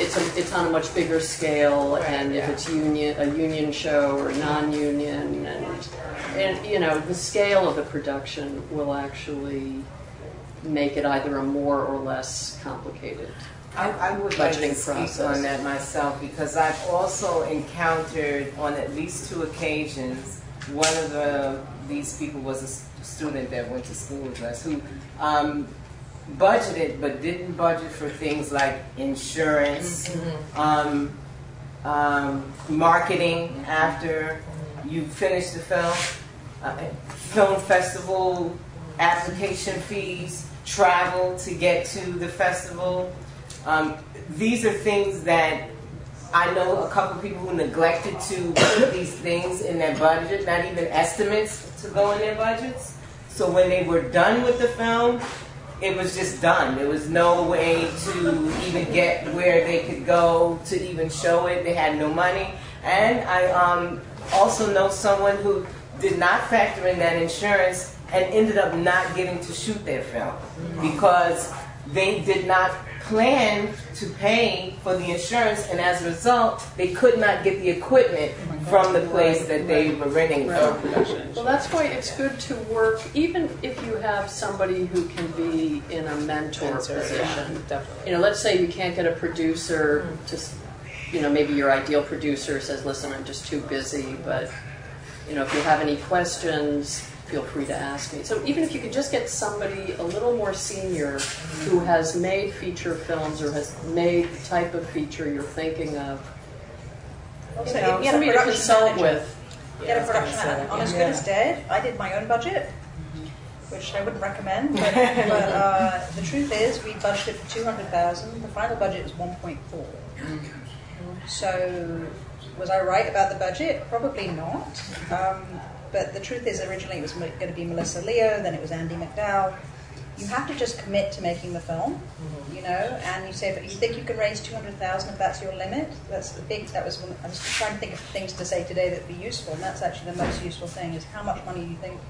It's on a much bigger scale, and if it's a union show or non-union, and the scale of the production will actually make it either a more or less complicated I would like to speak on that myself, because I've also encountered on at least 2 occasions, one of these people was a student that went to school with us who budgeted but didn't budget for things like insurance, marketing after you finish the film festival application fees, travel to get to the festival. These are things that I know a couple people who neglected to put these things in their budget, not even estimates to go in their budgets. So when they were done with the film, it was just done. There was no way to even get where they could go to even show it. They had no money. And I also know someone who did not factor in that insurance and ended up not getting to shoot their film because they did not plan to pay for the insurance, and as a result, they could not get the equipment from the place that they were renting for production. Well, that's why it's good to work, even if you have somebody who can be in a mentor position. Definitely. Let's say you can't get a producer to, maybe your ideal producer says, listen, I'm just too busy, but, if you have any questions, feel free to ask me. So even if you could just get somebody a little more senior who has made feature films or has made the type of feature you're thinking of, somebody to consult with. Get a production manager. On As Good as Dead, I did my own budget, which I wouldn't recommend, but the truth is we budgeted for $200,000. The final budget was 1.4. So was I right about the budget? Probably not. But the truth is, originally it was going to be Melissa Leo, then it was Andy McDowell. You have to just commit to making the film, and you say, but you think you can raise $200,000 if that's your limit? I was trying to think of things to say today that would be useful, and that's actually the most useful thing, is how much money do you think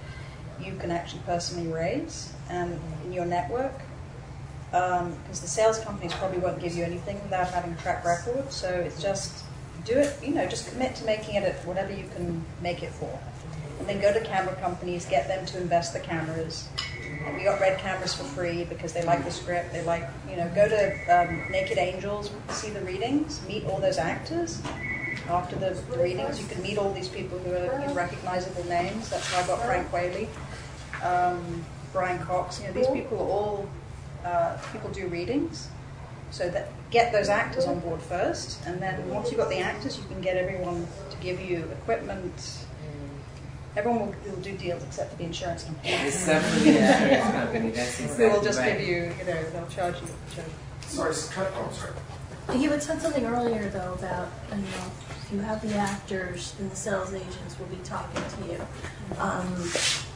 you can actually personally raise in your network? Because the sales companies probably won't give you anything without having a track record, so it's just do it, just commit to making it at whatever you can make it for. And then go to camera companies, get them to invest the cameras. And we got Red cameras for free because they like the script. They like, go to Naked Angels, see the readings, meet all those actors. After the readings, you can meet all these people who are recognizable names. That's how I got Frank Whaley, Brian Cox. These people are all people do readings. So that get those actors on board first, and then once you've got the actors, you can get everyone to give you equipment. Everyone will do deals except for the insurance company. Except for the insurance company, that's exactly Who will just right. give you, they'll charge you. Sorry, sorry. You had said something earlier, though, about, if you have the actors, then the sales agents will be talking to you.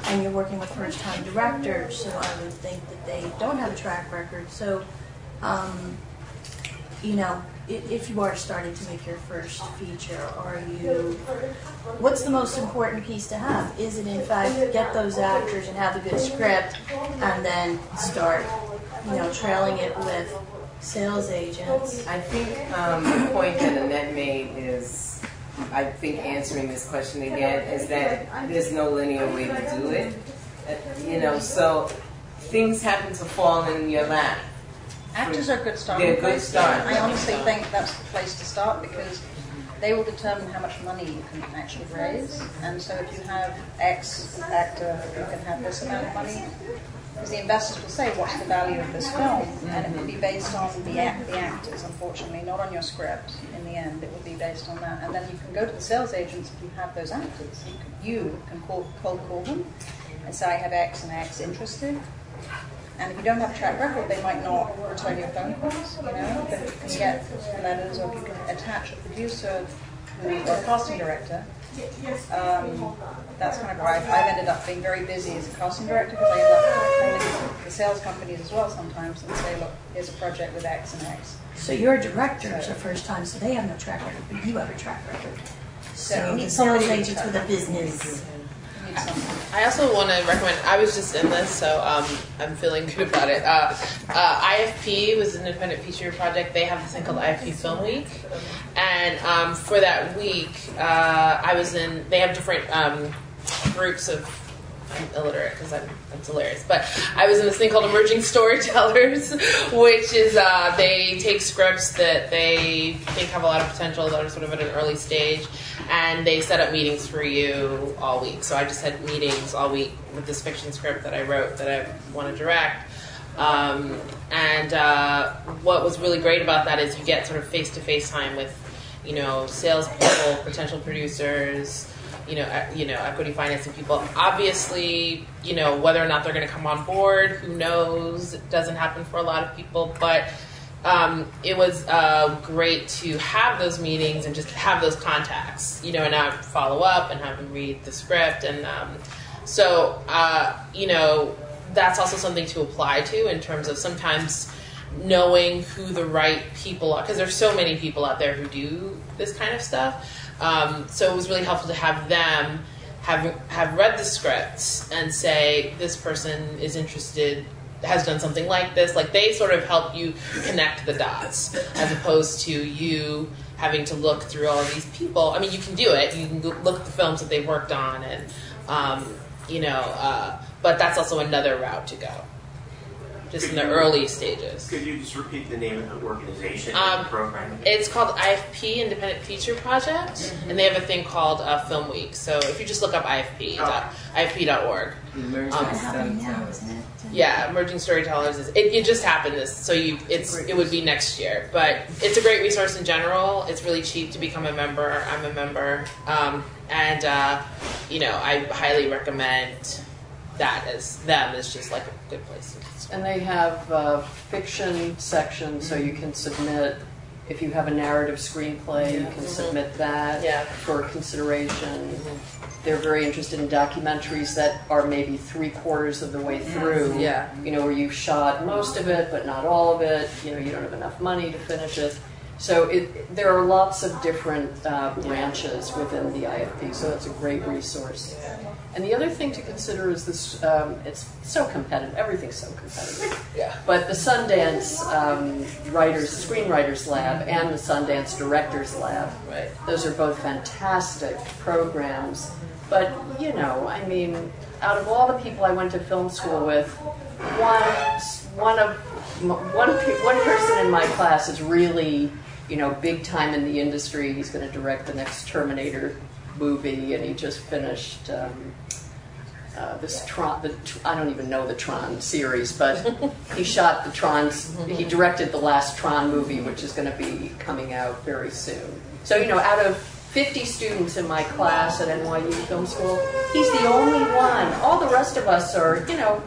And you're working with first-time directors, so I would think that they don't have a track record. So, if you are starting to make your first feature, what's the most important piece to have? Is it, in fact, get those actors and have a good script, and then start, trailing it with sales agents? I think the point that Annette made is, I think answering this question again, is that there's no linear way to do it. So things happen to fall in your lap. Actors are a good start. They're a good start. I honestly think that's the place to start because they will determine how much money you can actually raise. And so if you have X actor, you can have this amount of money. Because the investors will say, what's the value of this film? And it will be based on the actors, unfortunately, not on your script. In the end, it will be based on that. And then you can go to the sales agents if you have those actors. You can cold call them and say, I have X and X interested. And if you don't have a track record, they might not return your phone calls, but if you can get letters or if you can attach a producer or a casting director, that's kind of why I've ended up being very busy as a casting director because I end up calling the sales companies as well sometimes and say, look, here's a project with X and X. So your directors are first time, so they have no track record, but you have a track record. So you need the sales somebody agents with a business. I also want to recommend, I was just in this, so I'm feeling good about it. IFP was an independent feature project. They have this thing called IFP Film Week. And for that week, they have different groups of, I'm illiterate because I'm hilarious, but I was in this thing called Emerging Storytellers, which is they take scripts that they think have a lot of potential that are sort of at an early stage, and they set up meetings for you all week. So I just had meetings all week with this fiction script that I wrote that I want to direct. What was really great about that is you get sort of face-to-face time with, salespeople, potential producers, equity financing people. Obviously, whether or not they're going to come on board, who knows? It doesn't happen for a lot of people, but it was great to have those meetings and just have those contacts, and now follow up and have them read the script. And that's also something to apply to in terms of sometimes knowing who the right people are, because there's so many people out there who do this kind of stuff. So it was really helpful to have them have read the scripts and say, this person is interested, has done something like this. Like, they sort of help you connect the dots as opposed to you having to look through all of these people. I mean, you can do it. You can look at the films that they've worked on, and but that's also another route to go, just in the early stages. Could you just repeat the name of the organization and the program? It's called IFP, Independent Feature Project, and they have a thing called Film Week. So if you just look up IFP.org. Yeah, Emerging Storytellers it just happened it would be next year, but it's a great resource in general. It's really cheap to become a member. I'm a member, I highly recommend that as just like a good place to. And they have fiction section, so you can submit, if you have a narrative screenplay, you can submit that for consideration. They're very interested in documentaries that are maybe 3/4 of the way through. Where you've shot most of it, but not all of it. You don't have enough money to finish it. So there are lots of different branches within the IFP, so that's a great resource. And the other thing to consider is this, it's so competitive, everything's so competitive. Yeah. But the Sundance Screenwriters Lab and the Sundance Directors Lab, Right. those are both fantastic programs. But, you know, I mean, out of all the people I went to film school with, one person in my class is really, you know, big time in the industry. He's going to direct the next Terminator movie, and he just finished this Tron. I don't even know the Tron series, but he shot the Trons. He directed the last Tron movie, which is going to be coming out very soon. So, you know, out of 50 students in my class at NYU Film School, he's the only one. All the rest of us are, you know,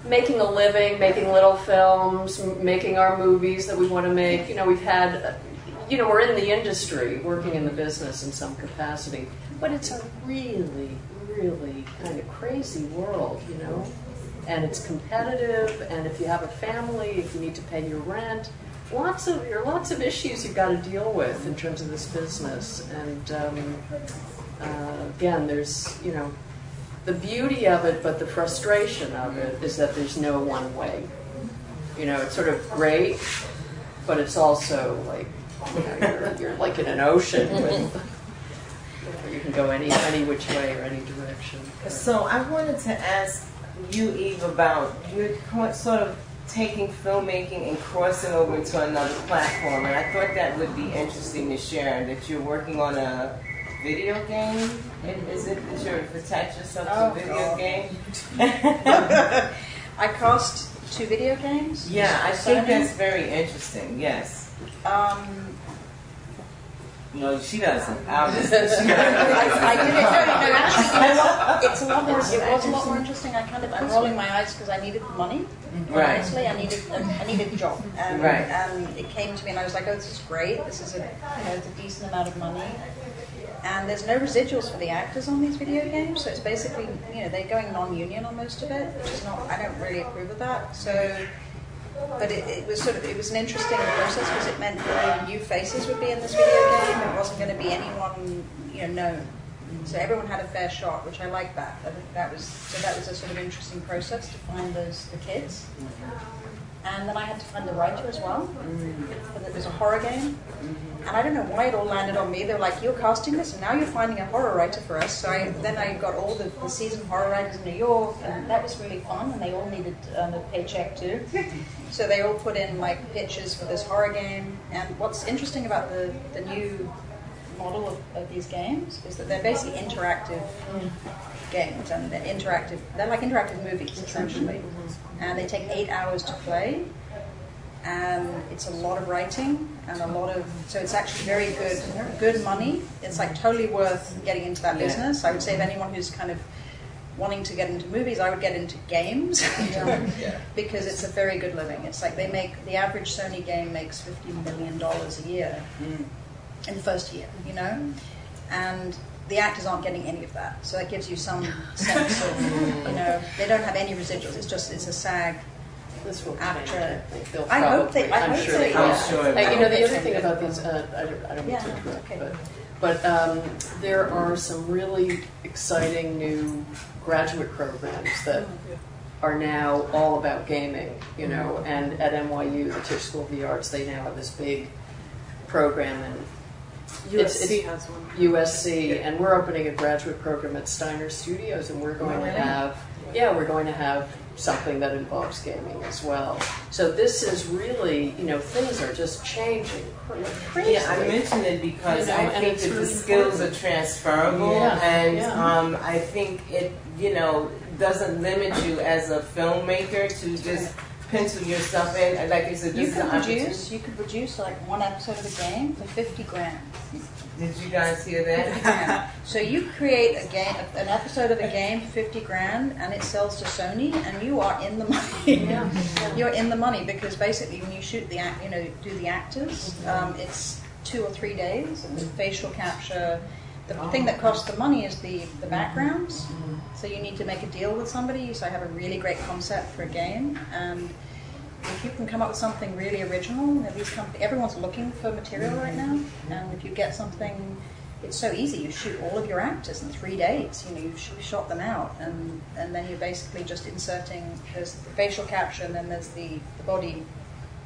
making a living, making little films, making our movies that we want to make. You know, we've had, you know, we're in the industry, working in the business in some capacity. But it's a really, really kind of crazy world, you know? And it's competitive, and if you have a family, if you need to pay your rent, lots of issues you've got to deal with in terms of this business. And again, there's, you know, the beauty of it, but the frustration of it is that there's no one way. You know, it's sort of great, but it's also like, you know, you're like in an ocean with, you know, you can go any which way or any direction. So I wanted to ask you, Eve, about you're sort of taking filmmaking and crossing over into another platform, and I thought that would be interesting to share, that you're working on a video game. Is it that you're attached yourself to a video game? I cast 2 video games. Yeah, I think that's very interesting. Yes. No, she doesn't. I did it. It's a lot more. It was a lot more interesting. I'm rolling my eyes because I needed the money. Right. Honestly, I needed a job. Right. And it came to me, and I was like, oh, this is great. This is it's a decent amount of money. And there's no residuals for the actors on these video games, so it's basically, you know, they're going non-union on most of it, which is not. I don't really approve of that. So. But it was an interesting process because it meant that new faces would be in this video game. It wasn't going to be anyone, you know, known. So everyone had a fair shot, which I like that. I think that was a sort of interesting process to find the kids. And then I had to find the writer as well. But it was a horror game. And I don't know why it all landed on me. They were like, you're casting this, and now you're finding a horror writer for us. So then I got all the seasoned horror writers in New York, and that was really fun, and they all needed a paycheck too. So they all put in like pitches for this horror game. And what's interesting about the new model of these games is that they're basically interactive games, and they're like interactive movies, essentially. And they take 8 hours to play. And it's a lot of writing and so it's actually very good money. It's like totally worth getting into that business. I would say if anyone who's kind of wanting to get into movies, I would get into games because it's a very good living. It's like the average Sony game makes $50 million a year in the first year, you know, and the actors aren't getting any of that. So that gives you some sense of, you know, they don't have any residuals. It's a SAG. This will after. I hope they. I'm sure they will. You know, the other thing about these, I don't mean to interrupt, but there are some really exciting new graduate programs that are now all about gaming. You know, and at NYU, the Tisch School of the Arts, they now have this big program, and USC has one. USC, and we're opening a graduate program at Steiner Studios, and we're going to have. Yeah, we're going to have something that involves gaming as well. So this is really, you know, things are just changing crazily. Yeah, I mentioned it because I think that the skills are transferable, and I think it, you know, doesn't limit you as a filmmaker to just pencil yourself in. Like I said, you could produce like one episode of a game for $50,000. Did you guys hear that? So you create an episode of a game for $50,000, and it sells to Sony, and you are in the money. You're in the money because basically when you shoot do the actors, it's 2 or 3 days, and the facial capture. The thing that costs the money is the backgrounds. So you need to make a deal with somebody. So I have a really great concept for a game, and if you can come up with something really original, everyone's looking for material right now, and if you get something, it's so easy. You shoot all of your actors in 3 days. You know, you've shot them out, and then you're basically just inserting. There's the facial capture, and then there's the body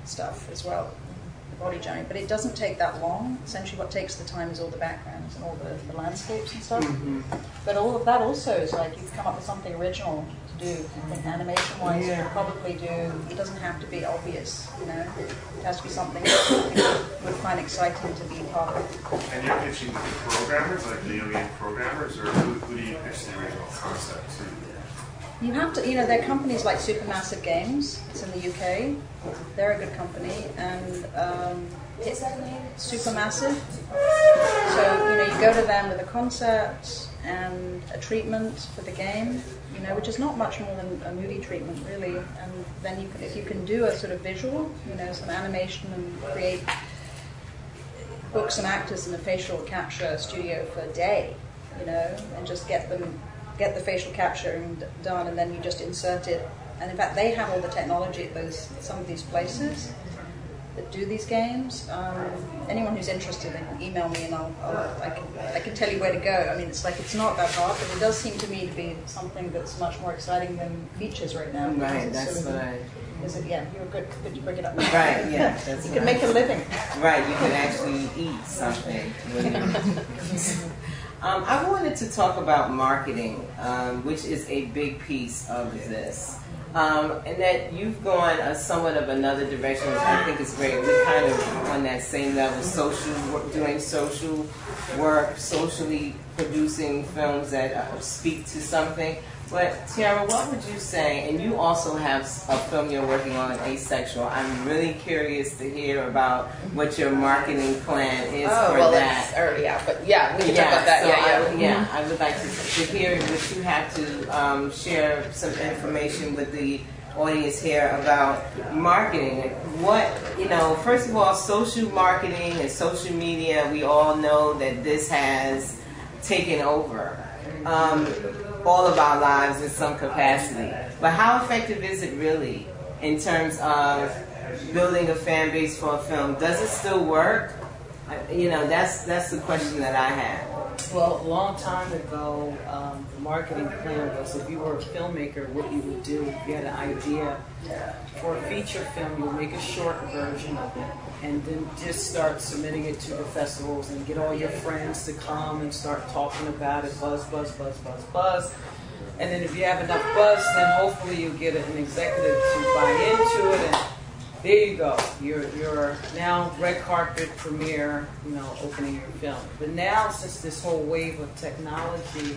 stuff as well, the body generating. But it doesn't take that long. Essentially, what takes the time is all the backgrounds and all the landscapes and stuff. But all of that also is like you've come up with something original to do. I think animation-wise, you can probably do. It doesn't have to be obvious. You know, it has to be something that people would find exciting to be part of. And you're pitching to programmers, like video game programmers, or who do you pitch the original concept to? You have to, you know, there are companies like Supermassive Games. It's in the UK. They're a good company, and it's Supermassive. So you know, you go to them with a concept and a treatment for the game, you know, which is not much more than a movie treatment, really. And then you can, if you can do a sort of visual, you know, some animation and create, book some actors in a facial capture studio for a day, you know, and just get the facial capture done, and then you just insert it. And in fact, they have all the technology at some of these places that do these games. Anyone who's interested, they can email me, and I can tell you where to go. I mean, it's not that hard, but it does seem to me to be something that's much more exciting than features right now. Right, that's what I... Yeah, you're good to bring it up. Right, yeah. That's you can make a living. Right, you can actually eat something. I wanted to talk about marketing, which is a big piece of this. And that you've gone somewhat of another direction, which I think is great. We're kind of on that same level, doing social work, socially producing films that speak to something. But Tiara, what would you say, and you also have a film you're working on, Asexual. I'm really curious to hear about what your marketing plan is for that. We can talk about that. I would like to hear what you have to share some information with the audience here about marketing. What, you know, first of all, social marketing and social media, we all know that this has taken over all of our lives in some capacity. But how effective is it really in terms of building a fan base for a film? Does it still work? You know, that's the question that I have. Well, a long time ago, the marketing plan was if you were a filmmaker, what you would do, if you had an idea for a feature film, you would make a short version of it and then just start submitting it to the festivals and get all your friends to come and start talking about it, buzz, buzz, buzz, buzz, buzz. And then if you have enough buzz, then hopefully you get an executive to buy into it, and there you go. You're now red carpet premiere, you know, opening your film. But now, since this whole wave of technology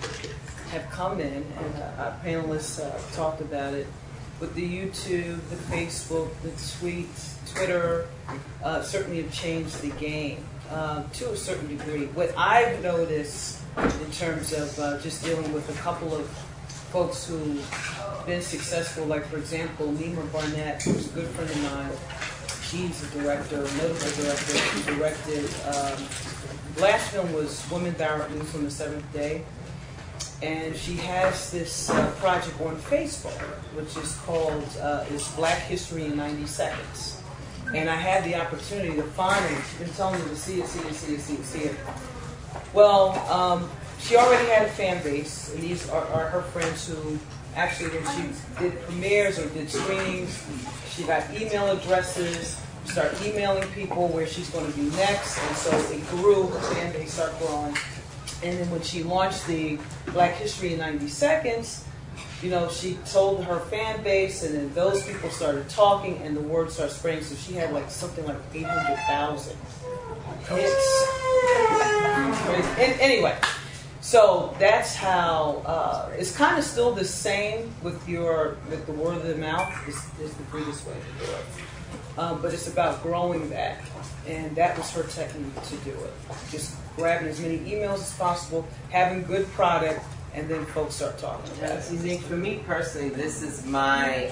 have come in, and our panelists talked about it, with the YouTube, the Facebook, the tweets, Twitter, certainly have changed the game to a certain degree. What I've noticed in terms of just dealing with a couple of folks who've been successful, like for example, Nima Barnett, who's a good friend of mine. She's a director, a notable director. She directed, last film was Women Thou Art Loose on the Seventh Day. And she has this project on Facebook, which is called is Black History in 90 Seconds. And I had the opportunity to find it. She's been telling me to see it. Well, she already had a fan base, and these are her friends who actually, when she did premieres or did screenings, she got email addresses, started emailing people where she's going to be next, and so it grew, her fan base started growing. And then when she launched the Black History in 90 Seconds, you know, she told her fan base, and then those people started talking, and the word started spreading. So she had like something like 800,000 hits. And anyway, so that's how it's kind of still the same with the word of the mouth is the biggest way to do it. But it's about growing that, and that was her technique to do it. Just grabbing as many emails as possible, having good product, and then folks start talking about it. See, for me personally, this is my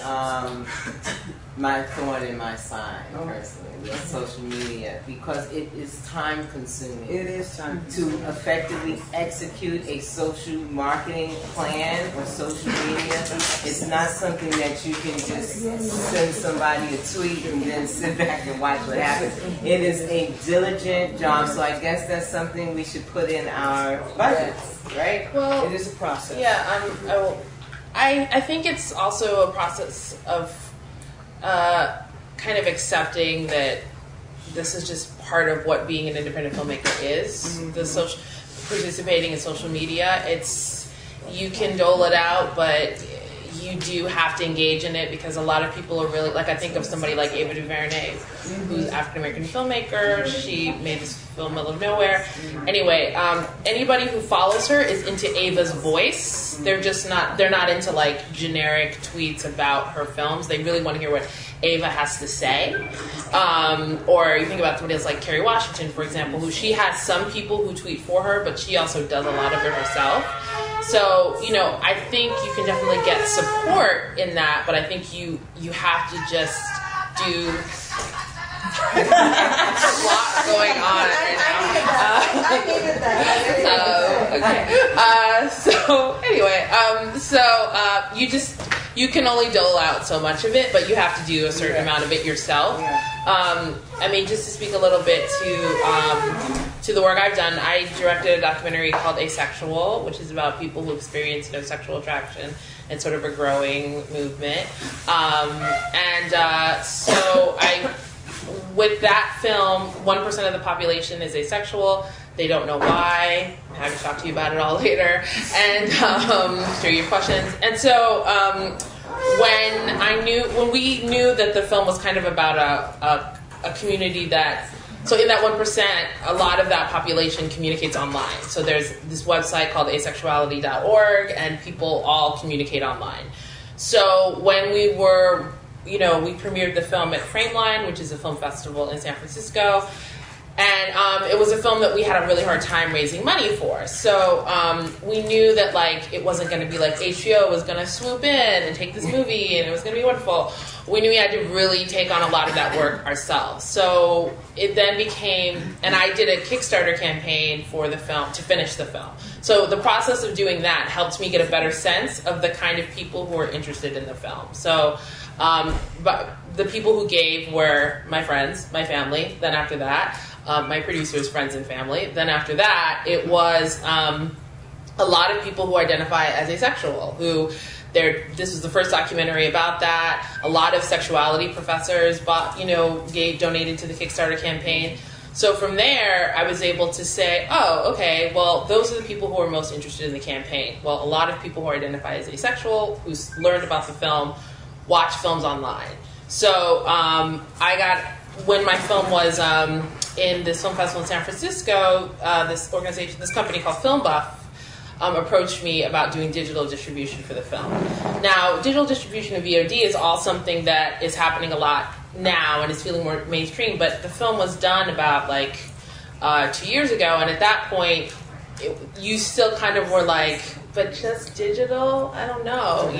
my thorn in my side, personally, with social media, because it is time consuming. It is time to effectively execute a social marketing plan or social media. It's not something that you can just send somebody a tweet and then sit back and watch what happens. It is a diligent job, so I guess that's something we should put in our budgets, right? Well, it is a process. Yeah, I think it's also a process of kind of accepting that this is just part of what being an independent filmmaker is. The social, participating in social media, you can dole it out, but you do have to engage in it, because a lot of people are really, like, I think of somebody like Ava DuVernay, who's an African-American filmmaker. She made this film, Middle of Nowhere. Anyway, anybody who follows her is into Ava's voice. They're not into like generic tweets about her films. They really want to hear what Ava has to say. Or you think about somebody else like Kerry Washington, for example, who she has some people who tweet for her, but she also does a lot of it herself. So, you know, I think you can definitely get support in that, but I think you have to just do a lot going on right now. I needed that. So anyway, you can only dole out so much of it, but you have to do a certain amount of it yourself. I mean, just to speak a little bit to the work I've done, I directed a documentary called Asexual, which is about people who experience sexual attraction and sort of a growing movement. So with that film, 1% of the population is asexual. They don't know why. I'm happy to talk to you about it all later, and share your questions. And so when we knew that the film was kind of about a community that, so in that 1%, a lot of that population communicates online. So there's this website called asexuality.org, and people all communicate online. So when we were, we premiered the film at Frameline, which is a film festival in San Francisco. And it was a film that we had a really hard time raising money for. So we knew that it wasn't going to be like HBO was going to swoop in and take this movie and it was going to be wonderful. We knew we had to really take on a lot of that work ourselves. So it then became, and I did a Kickstarter campaign for the film to finish the film. So the process of doing that helped me get a better sense of the kind of people who are interested in the film. So but the people who gave were my friends, my family. Then after that, my producers, friends, and family. Then after that, it was a lot of people who identify as asexual, this was the first documentary about that. A lot of sexuality professors donated to the Kickstarter campaign. So from there, I was able to say, oh, okay, well, those are the people who are most interested in the campaign. Well, a lot of people who identify as asexual, who's learned about the film, watch films online. So when my film was in this film festival in San Francisco, this company called Film Buff approached me about doing digital distribution for the film. Now, digital distribution of VOD is all something that is happening a lot now and is feeling more mainstream, but the film was done about 2 years ago, and at that point, you still kind of were like, but just digital? I don't know,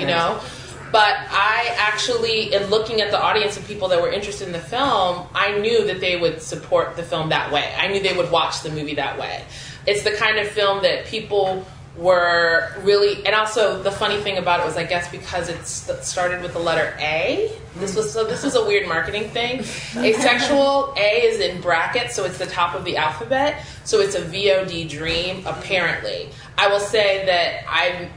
But I actually, in looking at the audience of people that were interested in the film, I knew that they would support the film that way. I knew they would watch the movie that way. It's the kind of film that people were really, and also the funny thing about it was, I guess because it started with the letter A, this was a weird marketing thing. Asexual, A is in brackets, so it's the top of the alphabet, so it's a VOD dream, apparently. I will say that I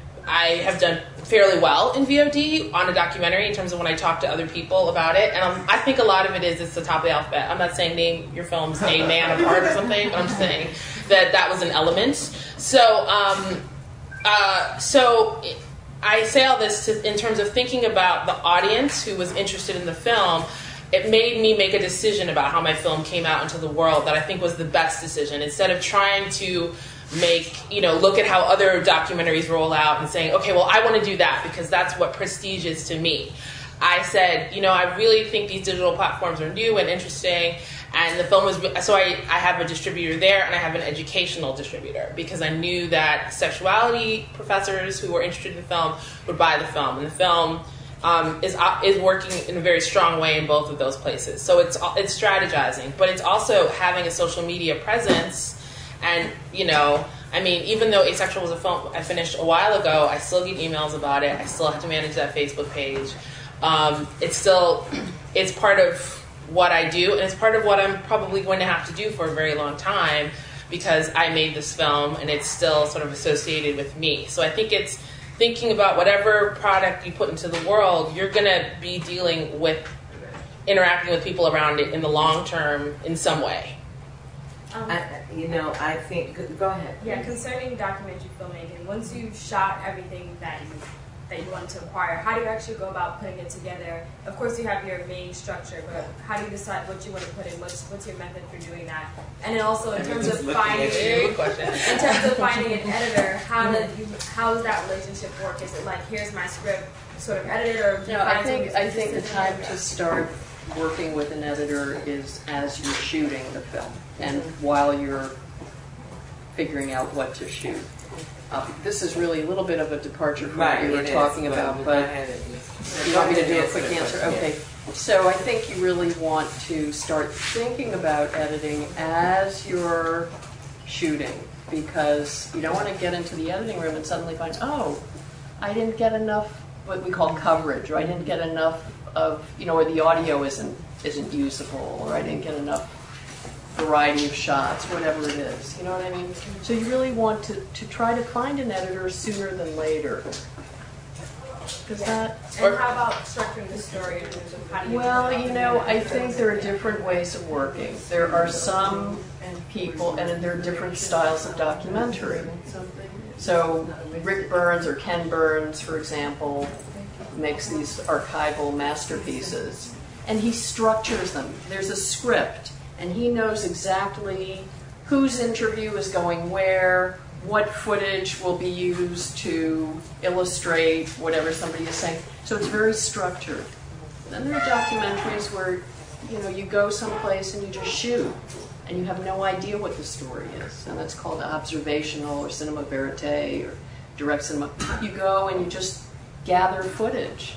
have done fairly well in VOD on a documentary in terms of when I talk to other people about it, and I think a lot of it is it's the top of the alphabet. I'm not saying name your film's A Man Apart or something, but I'm saying that was an element. So I say all this in terms of thinking about the audience who was interested in the film. It made me make a decision about how my film came out into the world that I think was the best decision. Instead of trying to look at how other documentaries roll out and saying, okay, well, I want to do that because that's what prestige is to me. I said, I really think these digital platforms are new and interesting, and the film was, so I have a distributor there, and I have an educational distributor, because I knew that sexuality professors who were interested in the film would buy the film, and the film is working in a very strong way in both of those places. So it's strategizing, but it's also having a social media presence. And, you know, I mean, even though Asexual was a film I finished a while ago, I still get emails about it. I still have to manage that Facebook page. It's part of what I do, and it's part of what I'm probably going to have to do for a very long time, because I made this film and it's still sort of associated with me. So I think it's thinking about whatever product you put into the world, you're going to be dealing with interacting with people around it in the long term in some way. I think, go ahead. Yeah, concerning documentary filmmaking, once you've shot everything that you want to acquire, how do you actually go about putting it together? Of course, you have your main structure, but how do you decide what you want to put in? What's your method for doing that? And then also in terms of finding an editor, how does that relationship work? Is it like, here's my script, sort of edited, or do you I think the time to start working with an editor is as you're shooting the film and while you're figuring out what to shoot. This is really a little bit of a departure from what you were talking about, but you want me to do a quick answer? Okay. So I think you really want to start thinking about editing as you're shooting, because you don't want to get into the editing room and suddenly find, oh, I didn't get enough what we call coverage, or I didn't get enough of, or the audio isn't usable, or I didn't get enough variety of shots, whatever it is. You know what I mean? So you really want to try to find an editor sooner than later. And how about structuring the story in terms of how do you... Well, I think there are different ways of working. There are some people, and there are different styles of documentary. So Rick Burns or Ken Burns, for example, makes these archival masterpieces, and he structures them. There's a script, and he knows exactly whose interview is going where, what footage will be used to illustrate whatever somebody is saying. So it's very structured. Then there are documentaries where, you go someplace and you just shoot, and you have no idea what the story is. And that's called observational or cinema verite or direct cinema. You go and you just gather footage.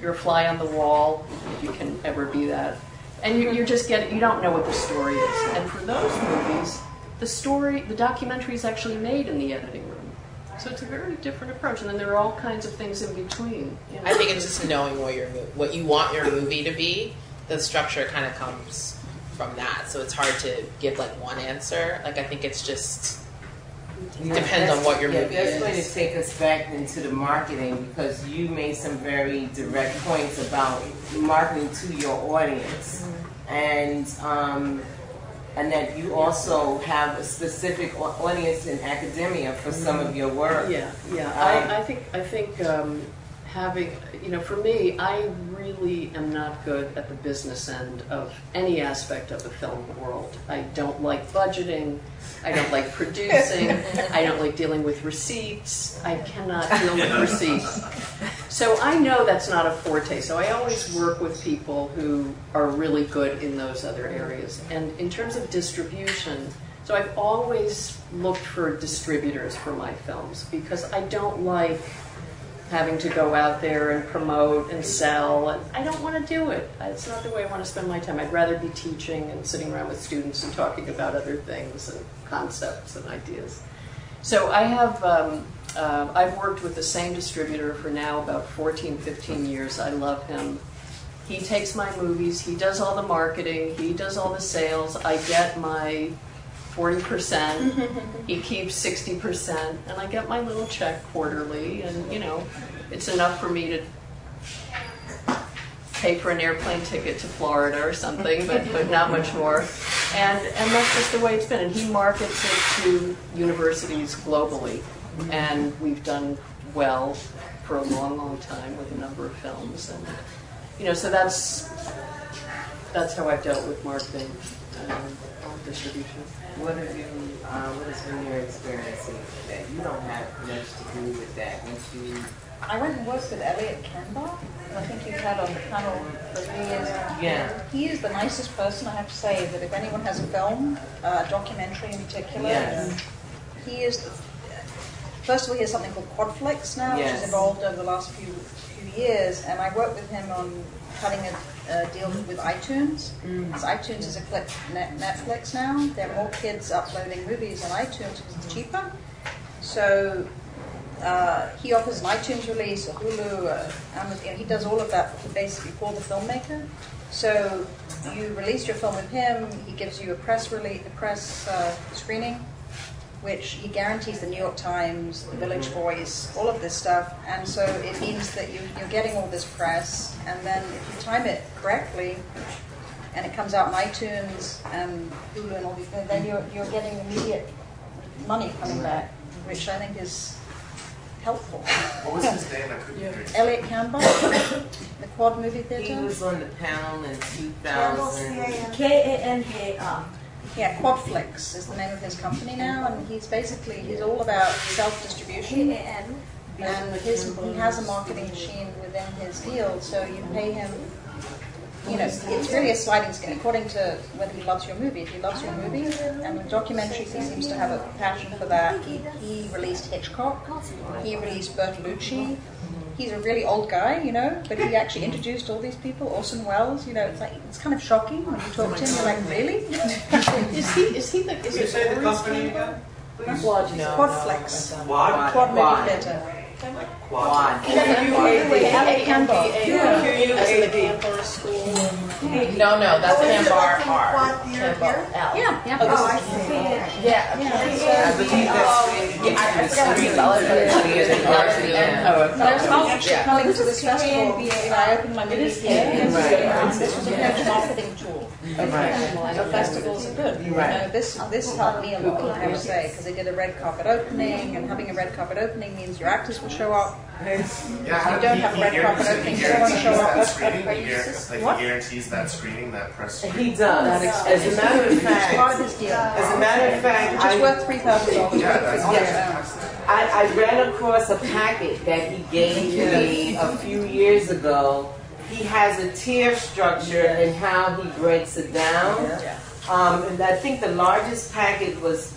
You're a fly on the wall, if you can ever be that. And you just you don't know what the story is. And for those movies, the documentary is actually made in the editing room. So it's a very different approach. And then there are all kinds of things in between. I think it's just knowing what you want your movie to be. The structure kind of comes from that. So it's hard to give like one answer. Like I think it's just depends on what your movie is. That's going to take us back into the marketing, because you made some very direct points about marketing to your audience, and that you also have a specific audience in academia for some of your work. I think having, for me, I really am not good at the business end of any aspect of the film world. I don't like budgeting. I don't like producing. I don't like dealing with receipts. I cannot deal with receipts. So I know that's not a forte. So I always work with people who are really good in those other areas. And in terms of distribution, so I've always looked for distributors for my films, because I don't like having to go out there and promote and sell. And I don't want to do it. It's not the way I want to spend my time. I'd rather be teaching and sitting around with students and talking about other things and concepts and ideas. So I have, I've worked with the same distributor for now about 14, 15 years. I love him. He takes my movies, he does all the marketing, he does all the sales. I get my 40%, he keeps 60%, and I get my little check quarterly, and it's enough for me to pay for an airplane ticket to Florida or something, but not much more. And that's just the way it's been. And he markets it to universities globally, and we've done well for a long, long time with a number of films. And so that's how I've dealt with marketing and distribution. What has been your experience that you don't have much to do with that? I went and worked with Elliot Kenbach. I think you've had on the panel for 3 years. Yeah. He is the nicest person, I have to say, that if anyone has a film, documentary in particular, he is first of all, he has something called Quadflix now, which has evolved over the last few years, and I worked with him on cutting a deal with iTunes. Because iTunes is a click Netflix now. There are more kids uploading movies on iTunes because it's cheaper. So he offers an iTunes release, a Hulu, Amazon. He does all of that basically for the filmmaker. So you release your film with him. He gives you a press screening, which he guarantees the New York Times, the Village Voice, all of this stuff. And so it means that you're getting all this press, and then if you time it correctly, and it comes out on iTunes and Hulu and all these things, then you're getting immediate money coming back, which I think is helpful. What was his name? I couldn't hear it. Elliot Campbell, the Quad Movie Theater. He was on the panel in 2000. K-A-N-K-R. Yeah, Quadflix is the name of his company now, and he's all about self-distribution. And he has a marketing machine within his deal, so you pay him. It's really a sliding scale according to whether he loves your movie. If he loves your movie, and with documentaries, he seems to have a passion for that. He released Hitchcock. He released Bertolucci. He's a really old guy, but he actually introduced all these people. Orson Welles, it's kind of shocking when you talk to him. You're like, really? Is he the? Can you say the company again? Quadflix. Quad Movie Theater. Quad. Elliot Campbell. Campbell School. No, that's Campbell R. Campbell L. Yeah. Oh, I see. Yeah. I believe that's. I forgot coming to this festival, I opened my movie theater. This was a huge marketing tool. So festivals are good. This helped me a lot, I have to say, because they did a red carpet opening, and having a red carpet opening means your actors will show up. If you don't have a red carpet opening, you don't want to show up. He guarantees that screening, that press screening. He does. As a matter of fact, it's worth $3,000. I ran across a packet that he gave me a few years ago. He has a tier structure and how he breaks it down. And I think the largest package was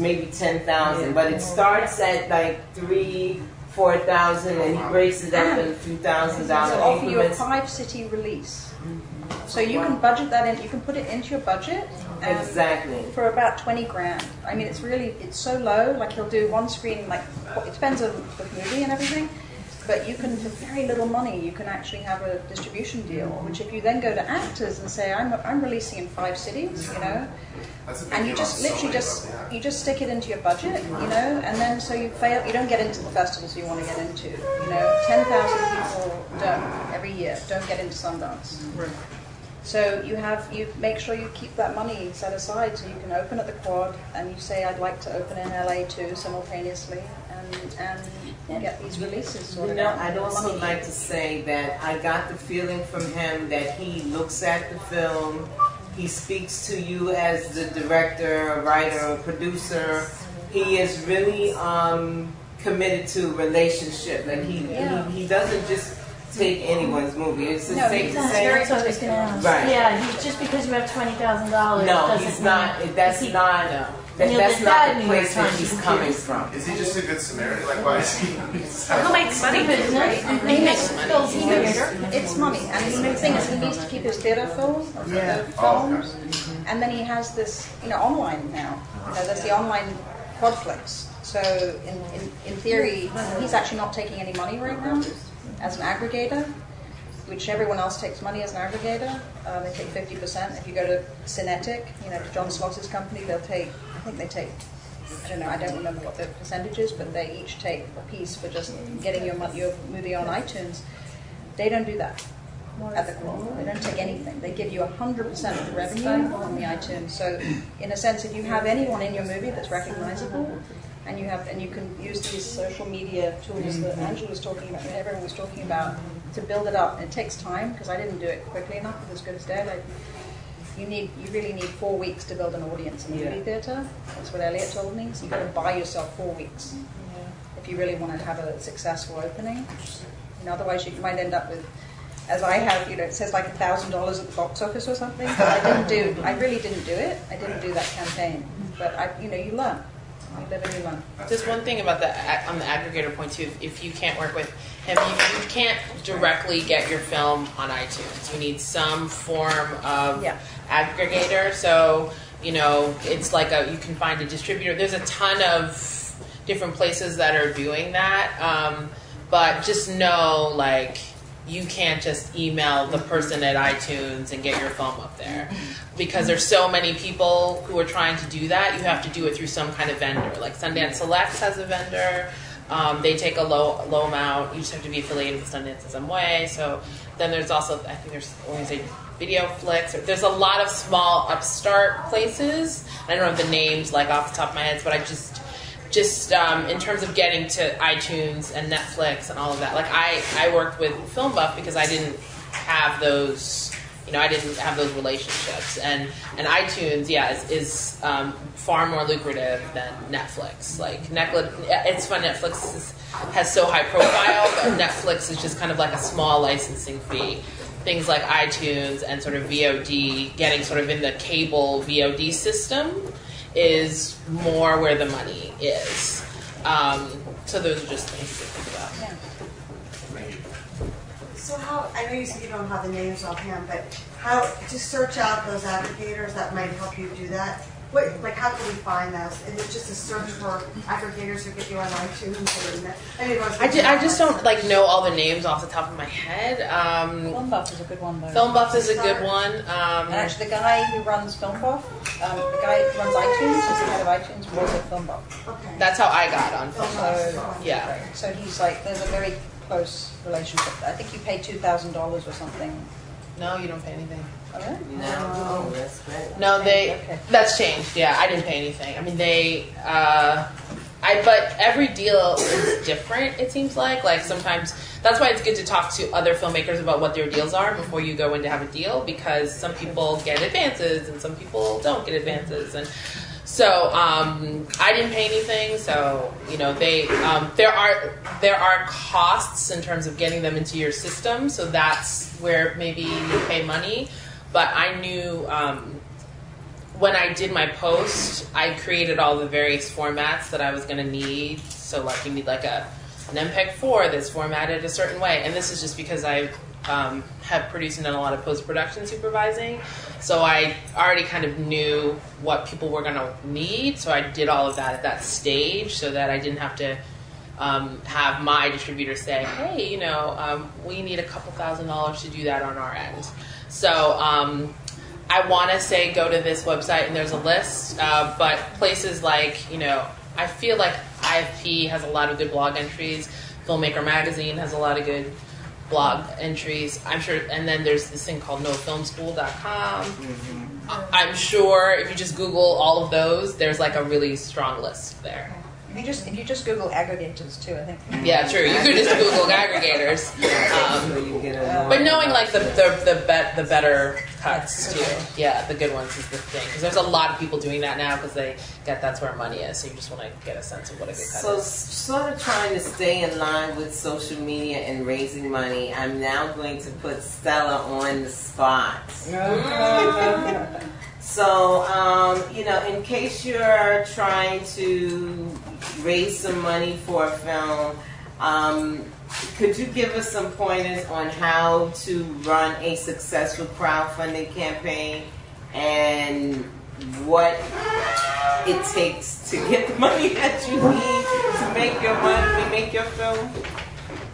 maybe 10,000, but it starts at like 3,000-4,000, and he breaks it up in a few $1,000 So offer you a increments. 5-city release. So you can budget that in. You can put it into your budget. Exactly. For about 20 grand. I mean, it's so low. Like he'll do one screen. Like it depends on the movie and everything. But you can, for very little money, you can actually have a distribution deal. Which, if you then go to actors and say, "I'm releasing in 5 cities," and you just literally you just stick it into your budget, and then so you don't get into the festivals you want to get into. 10,000 people every year don't get into Sundance. So you make sure you keep that money set aside so you can open at the Quad, and you say, "I'd like to open in LA too simultaneously," and get these releases sorted out. I'd also like to say that I got the feeling from him that he looks at the film, he speaks to you as the director, a writer, a producer. He is really committed to relationship. Like he doesn't just take anyone's movie. It's just safe to say. Right. Yeah, just because you have $20,000. No, he's not. That's not. That's not the place that he's coming from. Is he just a good Samaritan? Like, why is he? Who makes money business? He makes films. It's money, and the thing is, he needs to keep his theater films, and then he has this, online now. There's the online Quadflix. So in theory, he's actually not taking any money right now as an aggregator, which everyone else takes money as an aggregator. They take 50%. If you go to Cinetic, to John Sloss's company, I don't remember what the percentage is, but they each take a piece for just getting your movie on iTunes. They don't do that at the Quad. They don't take anything. They give you 100% of the revenue on the iTunes. So, in a sense, if you have anyone in your movie that's recognizable, and you can use these social media tools that Angela was talking about, and everyone was talking about, to build it up. And it takes time because I didn't do it quickly enough with As Good as Dead. You really need 4 weeks to build an audience in the movie theater. That's what Elliot told me. So you've got to buy yourself 4 weeks if you really want to have a successful opening. Otherwise, you might end up with, as I have, it says like $1,000 at the box office or something. But I really didn't do it. I didn't do that campaign. But you learn. Just one thing about on the aggregator point too. If you can't work with him, you can't directly get your film on iTunes. You need some form of aggregator. So it's like you can find a distributor. There's a ton of different places that are doing that, but just know you can't just email the person at iTunes and get your film up there, because there's so many people who are trying to do that. You have to do it through some kind of vendor. Like Sundance Selects has a vendor. They take a low amount. You just have to be affiliated with Sundance in some way. So then there's also, I think there's organization Video Flicks. There's a lot of small upstart places. I don't know the names off the top of my head, but I just in terms of getting to iTunes and Netflix and all of that, I worked with Film Buff because I didn't have those, I didn't have those relationships, and iTunes, is far more lucrative than Netflix. It's fun. Netflix has so high profile, but Netflix is just kind of like a small licensing fee. Things like iTunes and sort of VOD, getting sort of in the cable VOD system, is more where the money is. So those are just things to think about. So I know you said you don't have the names offhand, but how to search out those aggregators that might help you do that? How can we find those? Is it just a search for aggregators that get you on iTunes? I just don't know all the names off the top of my head. Film Buff is a good one, though. Film Buff is a good one. And actually, the guy who runs Film Buff, the guy who runs iTunes, is the head of iTunes, was at Film Buff. Okay. That's how I got on Film Buff. Yeah. So he's there's a very close relationship. I think you pay $2,000 or something. No, you don't pay anything. Oh, really? No, that's great. No, that's changed. Yeah, I didn't pay anything. I mean, but every deal is different, it seems like. Sometimes, that's why it's good to talk to other filmmakers about what their deals are before you go in to have a deal, because some people get advances and some people don't get advances. And so I didn't pay anything. So there are costs in terms of getting them into your system. So that's where maybe you pay money. But I knew when I did my post, I created all the various formats that I was going to need. So you need an MPEG-4 that's formatted a certain way. And this is just because I have produced and done a lot of post-production supervising. So I already kind of knew what people were going to need. So I did all of that at that stage so that I didn't have to have my distributor say, hey, we need a couple $1,000s to do that on our end. So I want to say go to this website and there's a list, but places I feel like IFP has a lot of good blog entries. Filmmaker magazine has a lot of good blog entries, I'm sure. And then there's this thing called nofilmschool.com. I'm sure if you just Google all of those, there's a really strong list there. If you just Google aggregators too, I think. Yeah, true. You could just Google aggregators. But knowing the better cuts too. Yeah, the good ones is the thing. Because there's a lot of people doing that now because that's where money is. So you just want to get a sense of what a good cut is. So sort of trying to stay in line with social media and raising money, I'm now going to put Stella on the spot. So, in case you're trying to raise some money for a film, could you give us some pointers on how to run a successful crowdfunding campaign and what it takes to get the money that you need to make your film?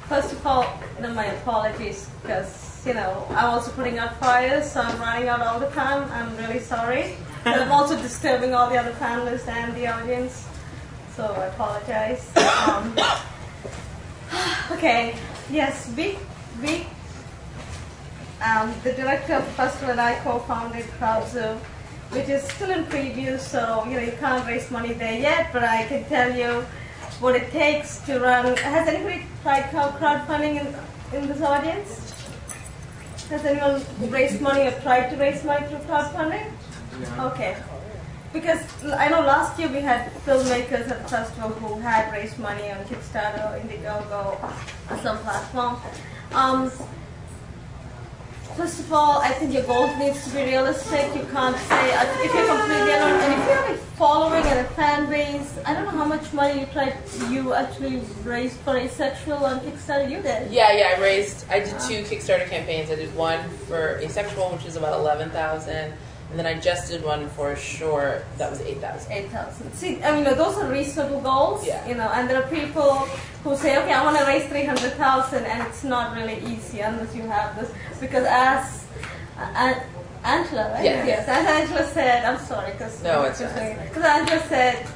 First of all, my apologies, because I'm also putting out fires, so I'm running out all the time. I'm really sorry. And I'm also disturbing all the other panelists and the audience, so I apologize. Okay, yes, the director of the festival and I co-founded Crowdfunding, which is still in preview, so you can't raise money there yet, but I can tell you what it takes to run. Has anybody tried crowdfunding in this audience? Has anyone raised money or tried to raise money through crowdfunding? No. Okay. Because I know last year we had filmmakers at the festival who had raised money on Kickstarter, Indiegogo, or some platform. first of all, I think your goals needs to be realistic. You can't say, if you're completely alone, and if you have a following and a fan base, I don't know how much money you actually raised for Asexual on Kickstarter. You did. Yeah, I did 2 Kickstarter campaigns. I did one for Asexual, which is about 11,000. And then I just did one for a short that was 8,000. 8,000. See, I mean, those are reasonable goals. Yeah. And there are people who say, okay, I want to raise 300,000, and it's not really easy unless you have this. Because as Angela, right? Yes. As Angela said, I'm sorry, because Angela said,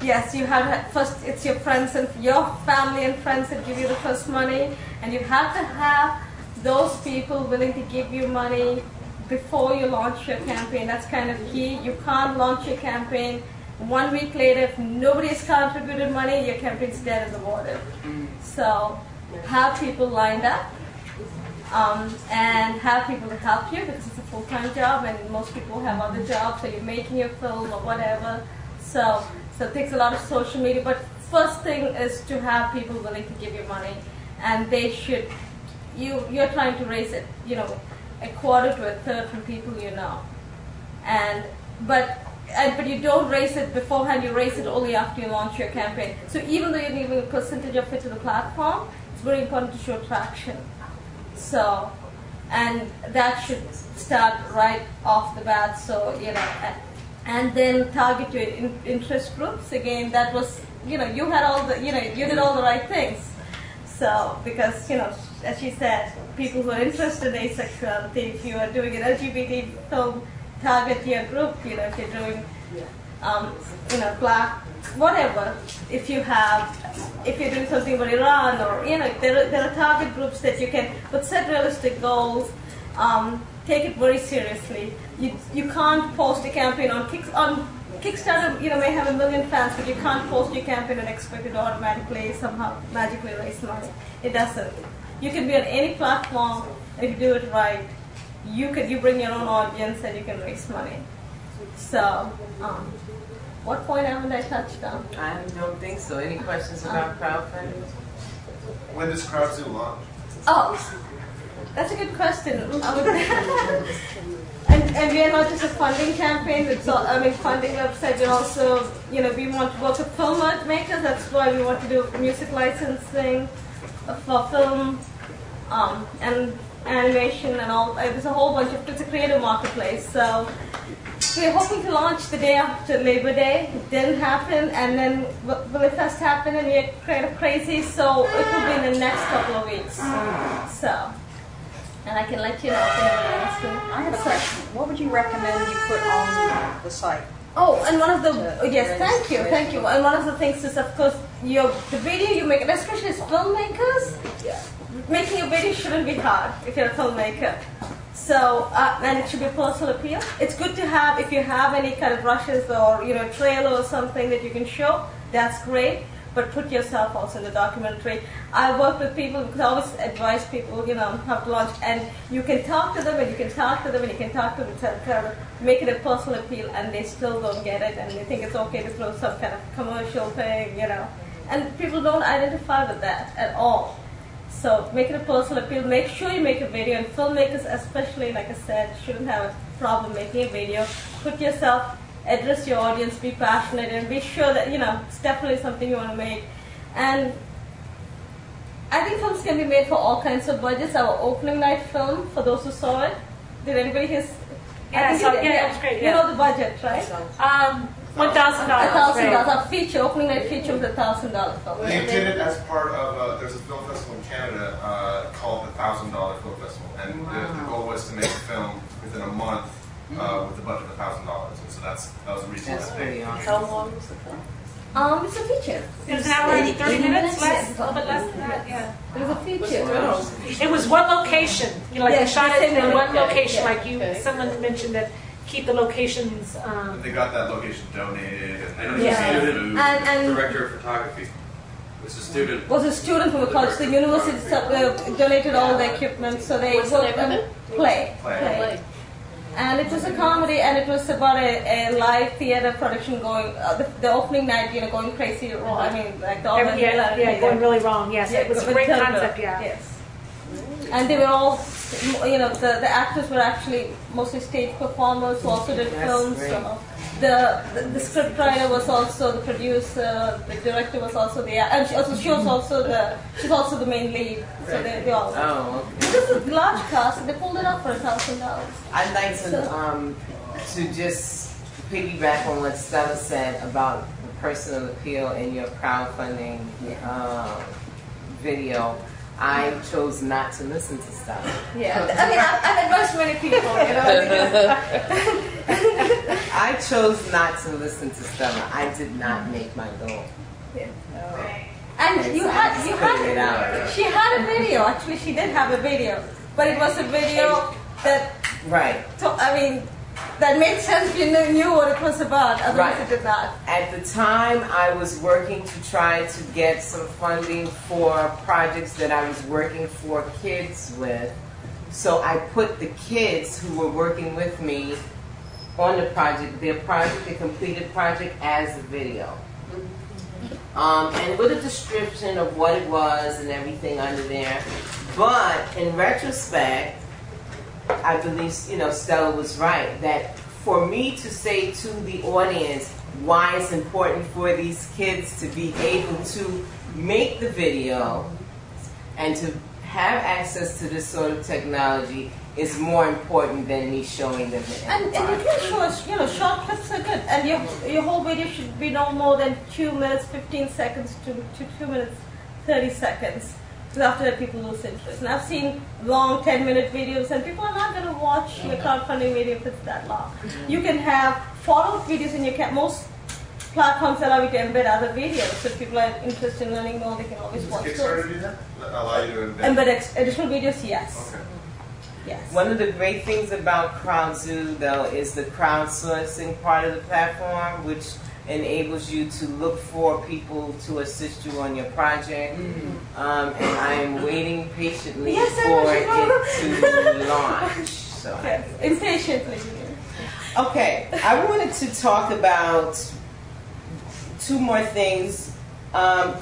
yes, you have first. It's your friends and your family and friends that give you the first money, and you have to have those people willing to give you money before you launch your campaign. That's kind of key. You can't launch your campaign 1 week later if nobody has contributed money. Your campaign's dead in the water. So have people lined up and have people to help you, because it's a full-time job and most people have other jobs, so you're making your film or whatever. So it takes a lot of social media. But first thing is to have people willing to give you money, and they should. You're trying to raise it, a quarter to a third from people you know, but you don't raise it beforehand. You raise it only after you launch your campaign. So even though you're giving a percentage of it to the platform, it's very important to show traction. So, and that should start right off the bat. So and then target your interest groups. Again, that was you had all the you did all the right things. So because as she said, people who are interested in asexuality, if you are doing an LGBT film, target your group. If you're doing, black, whatever. If you're doing something about Iran, or there are target groups that you can. But set realistic goals. Take it very seriously. You can't post a campaign on Kickstarter. May have 1 million fans, but you can't post your campaign and expect it to automatically somehow magically raise money. It doesn't. You can be on any platform, and if you do it right, you bring your own audience and you can raise money. So, what point haven't I touched on? I don't think so. Any questions about crowdfunding? When does Crowdfunding launch? Oh, that's a good question. And we are not just a funding campaign. Funding website. We're also, we want to work with filmmakers. That's why we want to do music licensing for film and animation and all. There's a whole bunch of. It's a creative marketplace. So we're hoping to launch the day after Labor Day. It didn't happen, and then WILLiFEST happened, and we're kind of crazy. So it will be in the next couple of weeks. So. And I can let you know if anybody wants to. I have a question. What would you recommend you put on the site? Oh, and one of the thank you. And one of the things is, of course, the video you make, especially as filmmakers, making a video shouldn't be hard if you're a filmmaker. So, and it should be personal appeal. It's good to have, if you have any kind of rushes or a trailer or something that you can show. That's great. But put yourself also in the documentary. I work with people because I always advise people, how to launch, and you can talk to them, and you can talk to them, and you can talk to them, kind of make it a personal appeal, and they still don't get it, and they think it's okay to throw some kind of commercial thing, and people don't identify with that at all. So make it a personal appeal. Make sure you make a video, and filmmakers, especially, like I said, shouldn't have a problem making a video. Put yourself. Address your audience, be passionate, and be sure that it's definitely something you want to make. And I think films can be made for all kinds of budgets. Our opening night film, for those who saw it, did anybody hear? Yeah, it was great. You know the budget, right? $1,000. $1,000. Our feature, opening night feature, was $1,000 film. They did it as part of there's a film festival in Canada called the $1,000 Film Festival, and the goal was to make a film within a month. With a budget of $1,000, and so that was the reason. That's pretty awesome. How long was the film? It's a feature. It was an hour and 30 minutes, a little bit less than that. Yeah. It was a feature. It was one location. They shot it in one location. Someone mentioned that. Keep the locations. They got that location donated, and director of photography. Was a student. Was a student from the college. The university donated all the equipment, so they worked on play. And it was a comedy, and it was about a live theater production going. The opening night, going crazy. Going really wrong. Yes, it was a great concept. Yeah. Yes. And they were all, the actors were actually mostly stage performers who also did films. So the script writer was also the producer, the director was also the, and she's also the main lead. So they all. Oh, okay. This is a large cast, and they pulled it up for $1,000. I'd like to just piggyback on what Stella said about the personal appeal in your crowdfunding video. I chose not to listen to Stella. Yeah, I mean, I've advised many people, I chose not to listen to Stella. I did not make my goal. Yeah. And she had a video. Actually, she did have a video, but it was a video that, that made sense if you knew what it was about. Otherwise, it did not. At the time, I was working to try to get some funding for projects that I was working for kids with. So I put the kids who were working with me on the project, the completed project, as a video. And with a description of what it was and everything under there. But in retrospect, I believe, Stella was right, that for me to say to the audience why it's important for these kids to be able to make the video and to have access to this sort of technology is more important than me showing them it. And you can show us, short clips are good. And your whole video should be no more than 2 minutes, 15 seconds to 2 minutes, 30 seconds. Because after that, people lose interest. And I've seen long 10-minute videos, and people are not going to watch your crowdfunding video if it's that long. You can have follow-up videos in your most platforms allow you to embed other videos. So if people are interested in learning more, they can always watch those. Kickstarter do that? Allow you to embed additional videos? Yes. Okay. Yes. One of the great things about CrowdZoo, though, is the crowdsourcing part of the platform, which enables you to look for people to assist you on your project. And I am waiting patiently for it to launch. So yes, impatiently. Okay, I wanted to talk about 2 more things.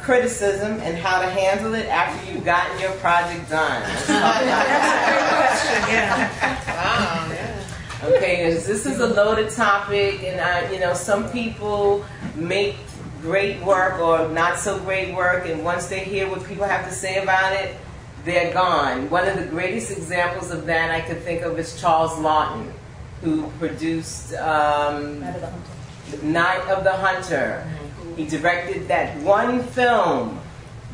Criticism and how to handle it after you've gotten your project done. Let's talk about That's a great question, Wow, yeah. Okay, this is a loaded topic, and some people make great work or not so great work, and once they hear what people have to say about it, they're gone. One of the greatest examples of that I could think of is Charles Lawton, who produced Night of the Hunter. He directed that one film,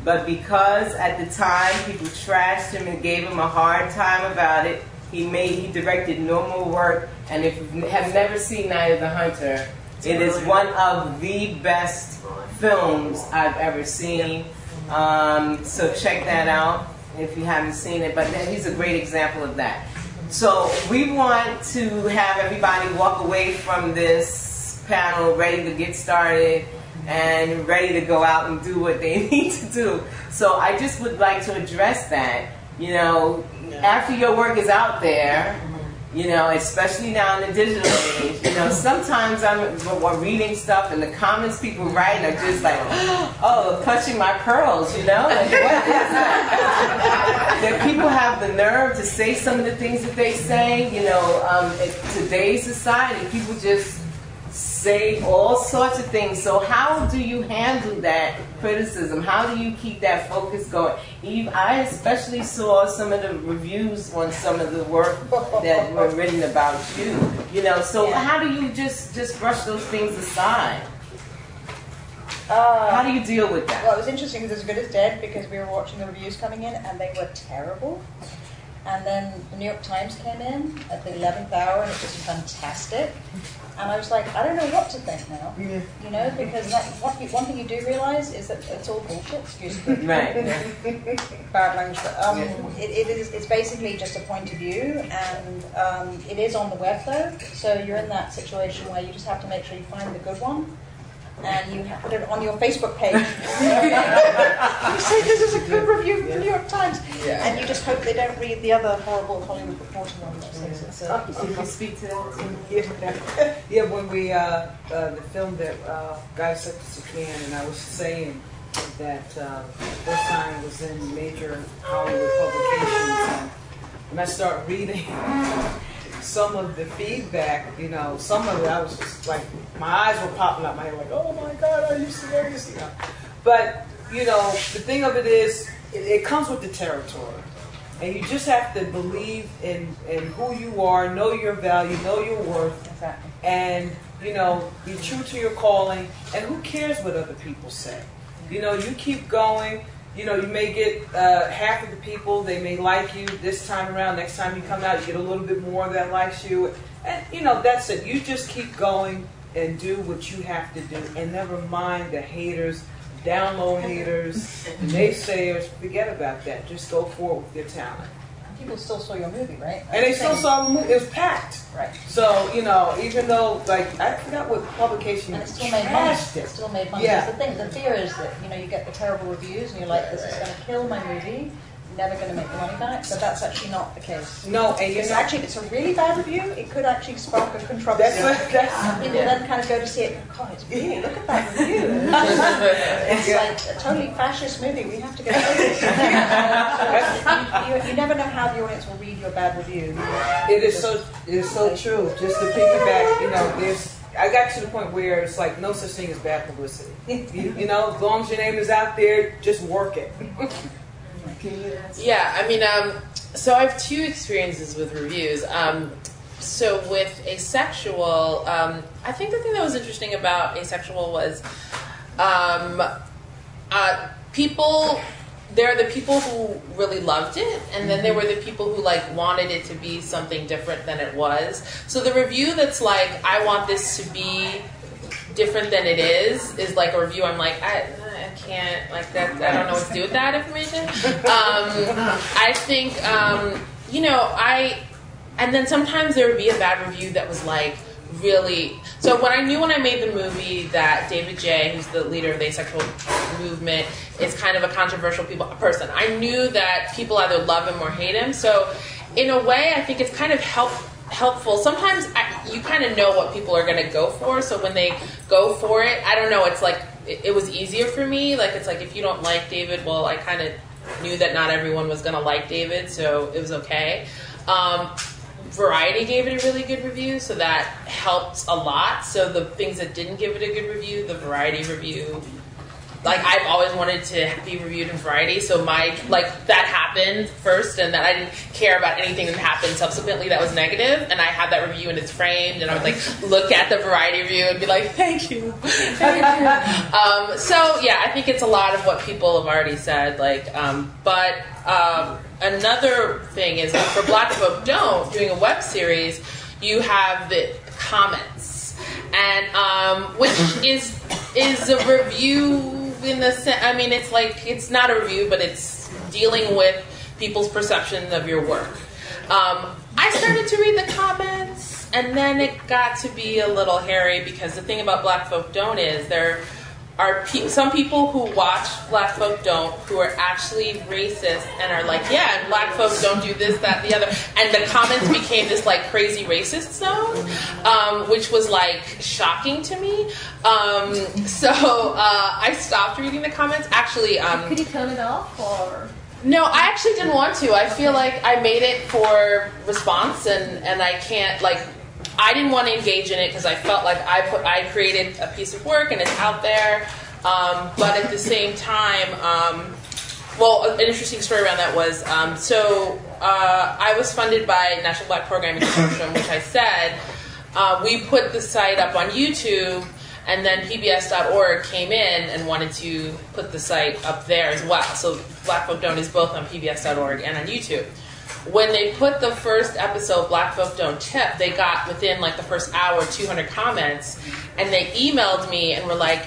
but because at the time people trashed him and gave him a hard time about it, he directed no more work. And if you have never seen Night of the Hunter, it is one of the best films I've ever seen. So check that out if you haven't seen it. But he's a great example of that. So we want to have everybody walk away from this panel ready to get started and ready to go out and do what they need to do. So I just would like to address that. After your work is out there, especially now in the digital age, sometimes I'm reading stuff and the comments people write are just like, oh, clutching my pearls, like, what is that? That people have the nerve to say some of the things that they say, in today's society, people just say all sorts of things. So how do you handle that criticism? How do you keep that focus going? I especially saw some of the reviews on some of the work that were written about you. So how do you just brush those things aside? How do you deal with that? Well, it was interesting because As Good as Dead, because we were watching the reviews coming in and they were terrible. And then the New York Times came in at the 11th hour and it was fantastic. And I was like, I don't know what to think now. Yeah. Because one thing you do realize is that it's all bullshit. Excuse me. Right. Bad language. But it's basically just a point of view, and it is on the web though. So you're in that situation where you just have to make sure you find the good one. And you put it on your Facebook page. You say this is a good review from the New York Times, and you just hope they don't read the other horrible Hollywood Reporter ones. Can you speak to that? Yeah, when we the film that Guy Such as You Can, and I was saying that this time was in major Hollywood publications, and when I start reading some of the feedback, you know, some of it I was just like, my eyes were popping out my head, like, oh my God, are you serious? You know? But, you know, the thing of it is, it comes with the territory. And you just have to believe in who you are, know your value, know your worth, Exactly. and, you know, be true to your calling. And who cares what other people say? You know, you keep going. You know, you may get half of the people, they may like you this time around. Next time you come out, you get a little bit more that likes you. And, you know, that's it. You just keep going and do what you have to do. And never mind the haters, down low haters, naysayers. Forget about that. Just go forward with your talent. People still saw your movie, right? And they still saw the movie. It was packed. Right. So, you know, even though, like, I forgot what publication And it still made money. trashed it. It still made money. Yeah. Because the fear is that, you know, you get the terrible reviews and you're like, this is going to kill my movie. Never going to make the money back, but that's actually not the case. No, and it's actually, it's a really bad review. It could actually spark a controversy. People then kind of go to see it. God, it's really, look at that review. It's like a totally fascist movie. We have to get over this. You never know how the audience will read your bad review. It is so true. Just to piggyback, you know, I got to the point where it's like no such thing as bad publicity. You know, as long as your name is out there, just work it. Yeah, I mean, so I have two experiences with reviews. So with Asexual, I think the thing that was interesting about Asexual was people, there are the people who really loved it, and then there were the people who like wanted it to be something different than it was. So the review that's like, I want this to be different than it is like a review I'm like, I can't, like that, I don't know what to do with that information. I think, you know, and then sometimes there would be a bad review that was like really, so when I made the movie that David J., who's the leader of the asexual movement, is kind of a controversial person, I knew that people either love him or hate him. So in a way, I think it's kind of helpful. Sometimes you kind of know what people are going to go for, so when they go for it, I don't know, it's like, it was easier for me. Like, it's like, if you don't like David, well, I kind of knew that not everyone was going to like David, so it was okay. Variety gave it a really good review, so that helped a lot. So the things that didn't give it a good review, the Variety review, like, I've always wanted to be reviewed in Variety, so that happened first, and that I didn't care about anything that happened subsequently that was negative, and I had that review and it's framed, and I would like look at the Variety review and be like, thank you. So yeah, I think it's a lot of what people have already said, like, but another thing is, for Black Folk Don't, doing a web series, you have the comments, and which is a review in the sense, I mean, it's like, it's not a review, but it's dealing with people's perception of your work. I started to read the comments, and then it got to be a little hairy, because the thing about Black Folk Don't is there are some people who watch Black Folk Don't who are actually racist and are like, yeah, and Black folk don't do this, that, the other. And the comments became this like crazy racist zone, which was like shocking to me. So I stopped reading the comments. Actually, could you turn it off, or? No, I actually didn't want to. I feel like I made it for response, and I can't, like, I didn't want to engage in it because I felt like I created a piece of work and it's out there. But at the same time, well, an interesting story around that was, I was funded by National Black Programming Consortium, which I said, we put the site up on YouTube, and then PBS.org came in and wanted to put the site up there as well. So Black Folk Don't is both on PBS.org and on YouTube. When they put the first episode, Black Folk Don't Tip, they got, within like the first hour, 200 comments, and they emailed me and were like,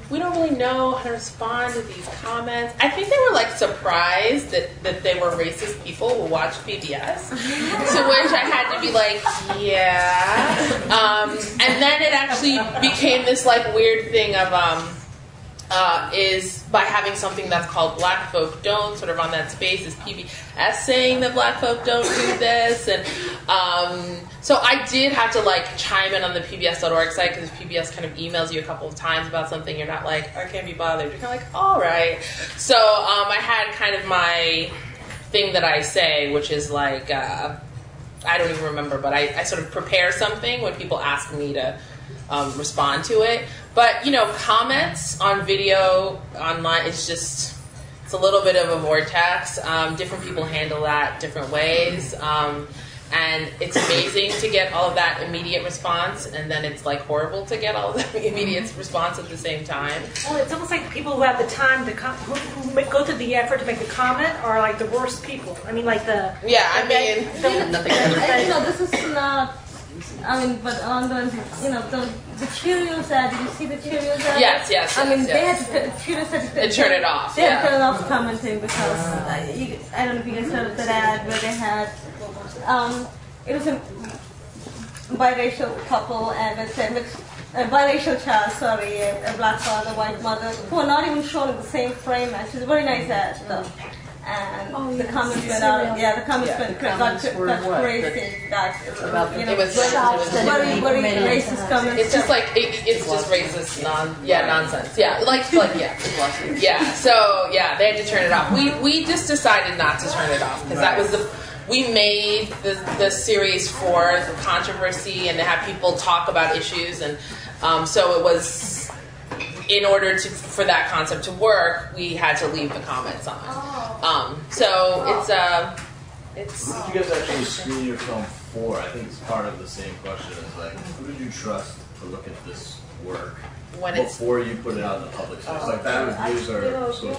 we don't really know how to respond to these comments. I think they were like surprised that they were racist people who watched PBS. To which I had to be like, yeah. And then it actually became this like weird thing of, is by having something that's called Black Folk Don't, sort of on that space, is PBS saying that Black folk don't do this, and so I did have to like chime in on the PBS.org site, because PBS kind of emails you a couple of times about something, you're not like, I can't be bothered, you're kind of like, all right. So I had kind of my thing that I say, which is like, I don't even remember, but I sort of prepare something when people ask me to respond to it. But, you know, comments on video online is just, it's a little bit of a vortex. Different people handle that different ways. And it's amazing to get all of that immediate response, and then it's like horrible to get all of that immediate response at the same time. Well, it's almost like people who have the time to who go through the effort to make the comment are like the worst people. I mean, like the... Yeah, I mean... nothing. You know, this is not... I mean, but on the, you know, the Cheerios ad, did you see the Cheerios ad? Yes. I mean, yes. they had to, Cheerios had to turn it off. They had to turn off commenting because, I don't know if you guys heard of that ad where they had, it was a biracial couple and a biracial child, sorry, a black father, white mother, who are not even shown in the same frame as. It's a very nice ad, though. And the comments went out. Yeah, the comments got crazy. It was very racist comments. It's just like it's just racist nonsense. Yeah, yeah. So yeah, they had to turn it off. We just decided not to turn it off because that was we made the series for the controversy and to have people talk about issues, and so it was. In order for that concept to work, we had to leave the comments on. So it's. What did you guys actually screen your film for? I think it's part of the same question. Is like, who did you trust to look at this work before you put it out in the public space? Like bad reviews are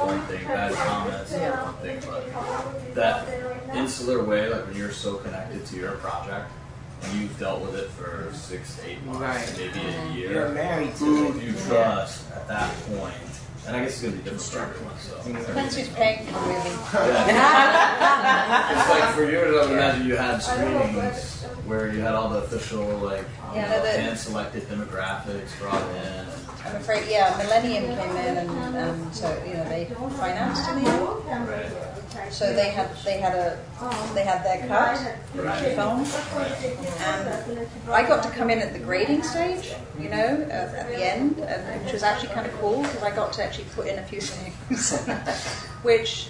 one thing, bad comments are one thing, but that insular way, like when you're so connected to your project. You've dealt with it for 6 to 8 months, maybe a year. You're married to who do you trust at that point? And I guess it's going to be different for everyone. So depends who's paying for the movie. It's like for yours, I would imagine you had screenings where you had all the official hand-selected demographics brought in. I'm afraid, Millennium came in and so they financed in the end. So they had their cut film, and I got to come in at the grading stage, at the end, which was actually kind of cool because I got to actually put in a few things, which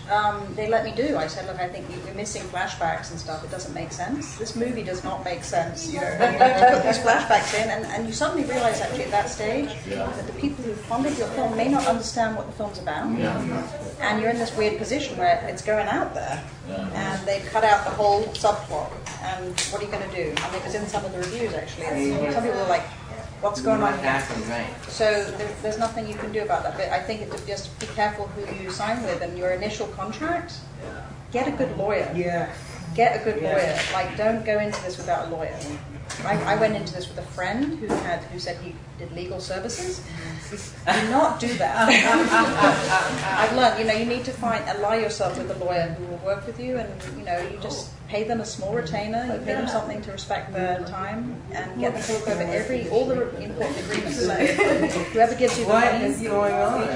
they let me do. I said, look, I think you're missing flashbacks and stuff. It doesn't make sense. This movie does not make sense. You need to put these flashbacks in, and you suddenly realize actually at that stage that the people who funded your film may not understand what the film's about, and you're in this weird position where it's going out there, and they've cut out the whole subplot, and what are you going to do? And it was in some of the reviews actually. Some people were like, what's going on here? So there's nothing you can do about that, but I think just be careful who you sign with, and your initial contract, get a good lawyer. Get a good lawyer. Like, don't go into this without a lawyer. I went into this with a friend who said he did legal services. Do not do that. I've learned, you need to ally yourself with a lawyer who will work with you, and you just pay them a small retainer. You pay them something to respect their time, and get them to look over all the important agreements. Whoever gives you the money. What is going on?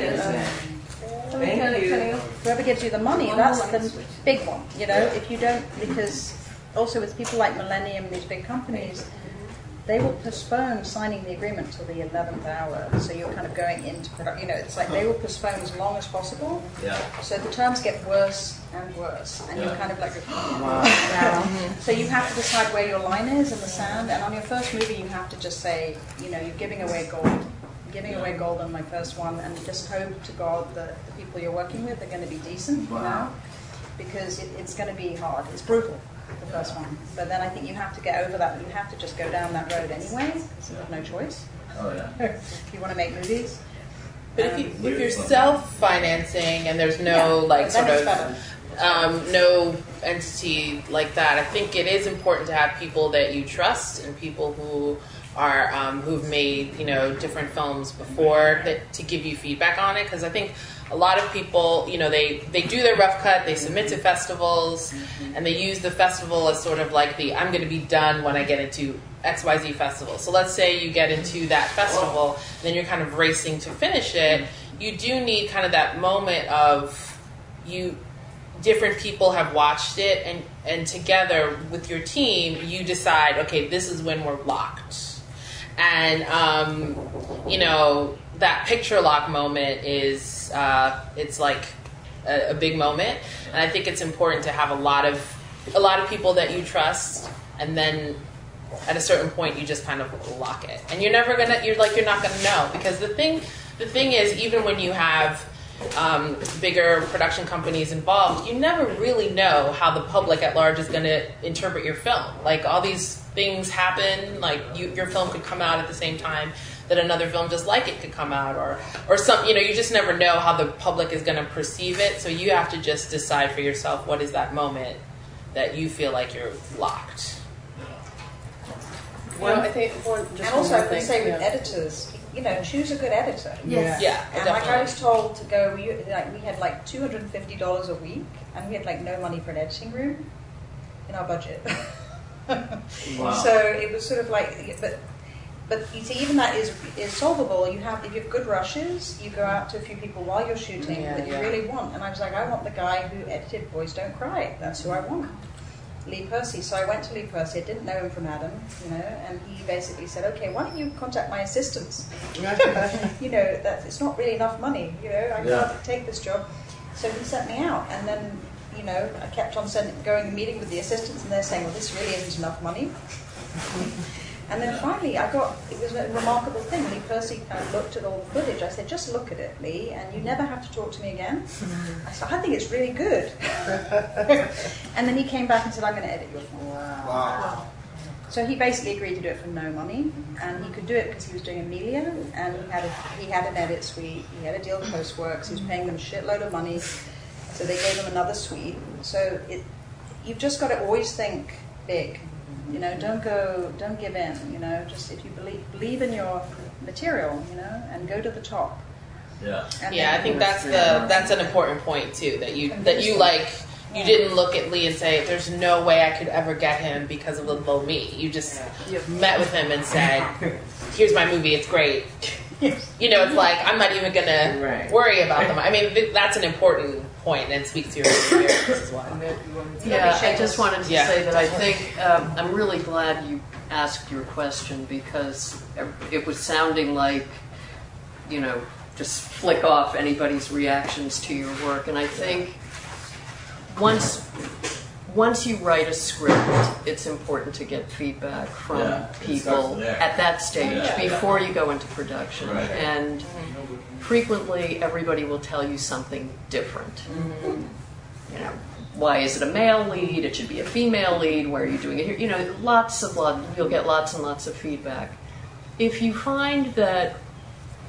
Thank you. Whoever gives you the money, that's the big one. If you don't, because also with people like Millennium, these big companies, they will postpone signing the agreement till the 11th hour. So you're kind of going into production. It's like they will postpone as long as possible. So the terms get worse and worse, and you're kind of like, So you have to decide where your line is in the sand. And on your first movie, you have to just say, you're giving away gold. Giving away gold on my first one, and just hope to God that the people you're working with are going to be decent, because it's going to be hard. It's brutal, the first one. But then I think you have to get over that. You have to just go down that road anyway, because you have no choice. If you want to make movies. But if you're self-financing and there's no no entity like that, I think it is important to have people that you trust and people who are who've made different films before to give you feedback on it, because I think a lot of people they do their rough cut, they submit to festivals, and they use the festival as sort of like I'm going to be done when I get into XYZ festival. So let's say you get into that festival, and then you're kind of racing to finish it. you do need kind of that moment of different people have watched it, and together with your team, you decide, okay, this is when we're locked. And, that picture lock moment is, it's like a big moment. And I think it's important to have a lot of people that you trust, and then at a certain point you just kind of lock it. And you're not gonna know, because the thing is, even when you have bigger production companies involved, you never really know how the public at large is going to interpret your film. Like, all these things happen, like your film could come out at the same time that another film just like it could come out, or some, you just never know how the public is going to perceive it. So you have to just decide for yourself, what is that moment that you feel like you're locked. Well, I think and also I would say with editors, choose a good editor. Yes. Yeah. And like I was told to go, we had like $250 a week, and we had like no money for an editing room in our budget. Wow. So it was sort of like, but you see, even that is solvable. If you have good rushes, you go out to a few people while you're shooting that you really want. And I was like, I want the guy who edited Boys Don't Cry. That's who I want. Lee Percy. So I went to Lee Percy. I didn't know him from Adam, and he basically said, okay, why don't you contact my assistants? That it's not really enough money. I can't take this job. So he sent me out, and then I kept on going and meeting with the assistants, and they're saying, well, this really isn't enough money. And then finally it was a remarkable thing. Lee Percy kind of looked at all the footage. I said, just look at it, Lee, and you never have to talk to me again. I said, I think it's really good. And then he came back and said, I'm going to edit your film. Wow. So he basically agreed to do it for no money, and he could do it because he was doing Amelia, and he had an edit suite, he had a deal with Postworks, he was paying them a shitload of money, so they gave him another suite. So you've just got to always think big. Don't give in. Just if you believe in your material, and go to the top. Yeah. I think that's an important point too. That you didn't look at Lee and say, "There's no way I could ever get him because of little me." You just met with him and said, "Here's my movie. It's great." It's like, I'm not even gonna worry about them. I mean, that's an important point and speaks to your experience as well. Yeah, I just wanted to say that I think I'm really glad you asked your question, because it was sounding like, just flick off anybody's reactions to your work. And I think once you write a script, it's important to get feedback from people at that stage before you go into production. Right. And frequently, everybody will tell you something different. Mm-hmm. Why is it a male lead? It should be a female lead. Why are you doing it here? You'll get lots and lots of feedback. If you find that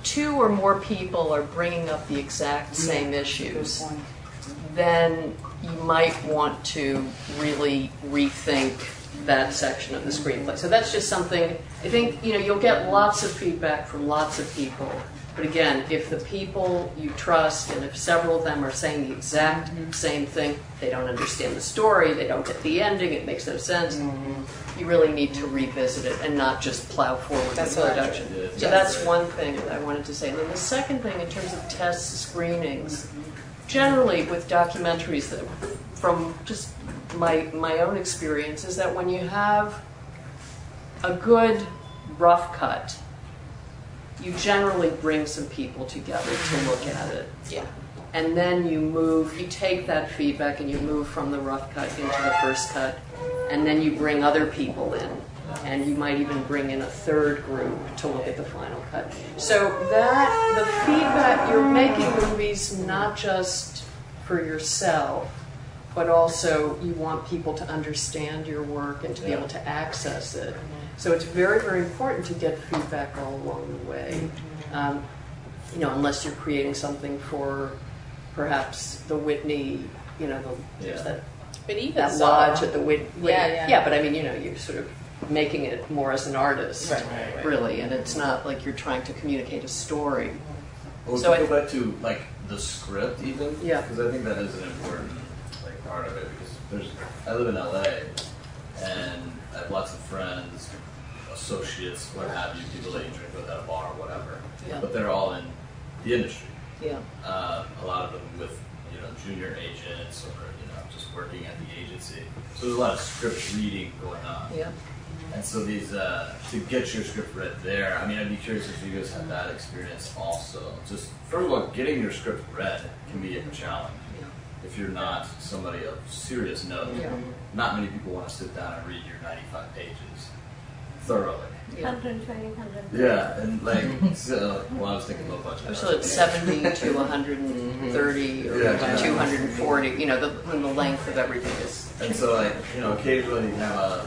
2 or more people are bringing up the exact same issues, then you might want to really rethink that section of the screenplay. So that's just something, I think, you'll get lots of feedback from lots of people. But again, if the people you trust, and if several of them are saying the exact same thing, they don't understand the story, they don't get the ending, it makes no sense, you really need to revisit it and not just plow forward with production. So that's one thing that I wanted to say. And then the second thing, in terms of test screenings, generally with documentaries, that from just my own experience, is that when you have a good rough cut, you generally bring some people together to look at it. Yeah. And then you take that feedback and you move from the rough cut into the first cut, and then you bring other people in. And you might even bring in a third group to look at the final cut. So the feedback, you're making movies not just for yourself, but also you want people to understand your work and to be able to access it. So it's very, very important to get feedback all along the way. Unless you're creating something for perhaps the Whitney, there's that lodge at the Whitney. Yeah, but I mean, you're sort of making it more as an artist, really, and it's not like you're trying to communicate a story. Well, so to go back to the script, even, because I think that is an important part of it. Because I live in LA, and I have lots of friends, associates, what have you, people that you drink with at a bar or whatever, but they're all in the industry. Yeah. A lot of them with junior agents or just working at the agency. So there's a lot of script reading going on. Yeah. And so these to get your script read there. I mean, I'd be curious if you guys have that experience also. Just first of all, getting your script read can be a challenge. If you're not somebody of serious note, not many people want to sit down and read your 95 pages thoroughly. 120, 130. Yeah, and like, so, well, I was thinking low budget. So it's 70 to 130 or 240, when the length of everything is. And so, like, occasionally you have a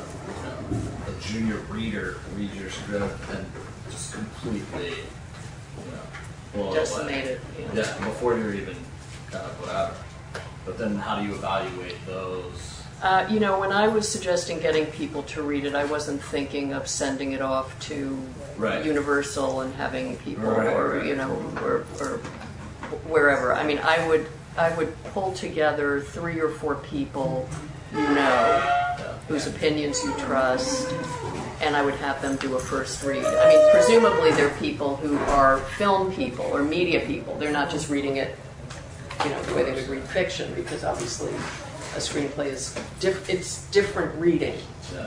junior reader read your script and just completely, blow Decimate away. it. Yeah, before you're even kind of whatever. But then how do you evaluate those? When I was suggesting getting people to read it, I wasn't thinking of sending it off to Universal and having people, or wherever. I mean, I would pull together 3 or 4 people whose opinions you trust, and I would have them do a first read. I mean, presumably they're people who are film people or media people. They're not just reading it, the way they would read fiction, because obviously a screenplay is it's different reading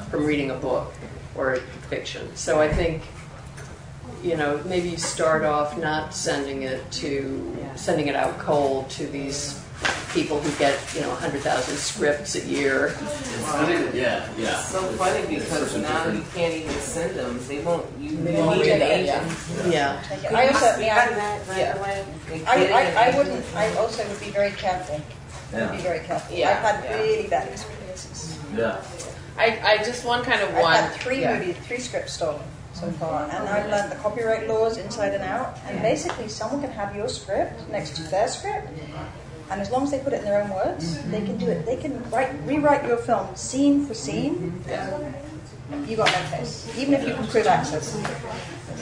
from reading a book or fiction. So I think, maybe you start off not sending it out cold to these people who get 100,000 scripts a year. It's so funny because now you can't even send them. They won't. You need an agent. Yeah. I wouldn't. I also would be very careful. Yeah. Be very careful. Yeah. I've had really bad experiences. Yeah. I just want kind of I've had 3 scripts stolen so far, and I've learned the copyright laws inside and out. And basically, someone can have your script next to their script, and as long as they put it in their own words, they can do it. They can rewrite your film scene for scene. You got no case, even if you can prove access.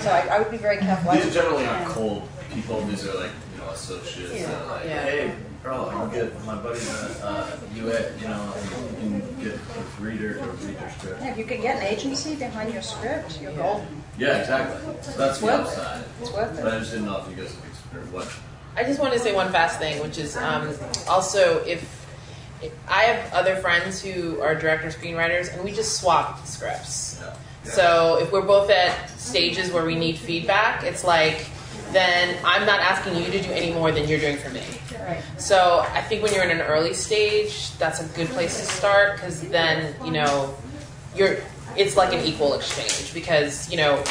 So I would be very careful. These are generally not cold people. These are like associates. Hey, girl, I'll get my buddy you can get a reader to read your script. Yeah, if you could get an agency behind your script, you're golden. Yeah, exactly. So that's the upside. It's worth it. But I just didn't know if you guys have experienced what. I just wanted to say one fast thing, which is also if I have other friends who are director screenwriters, and we just swap scripts. Yeah. So if we're both at stages where we need feedback, it's like, then I'm not asking you to do any more than you're doing for me. Right. So I think when you're in an early stage, that's a good place to start, because then, it's like an equal exchange, because,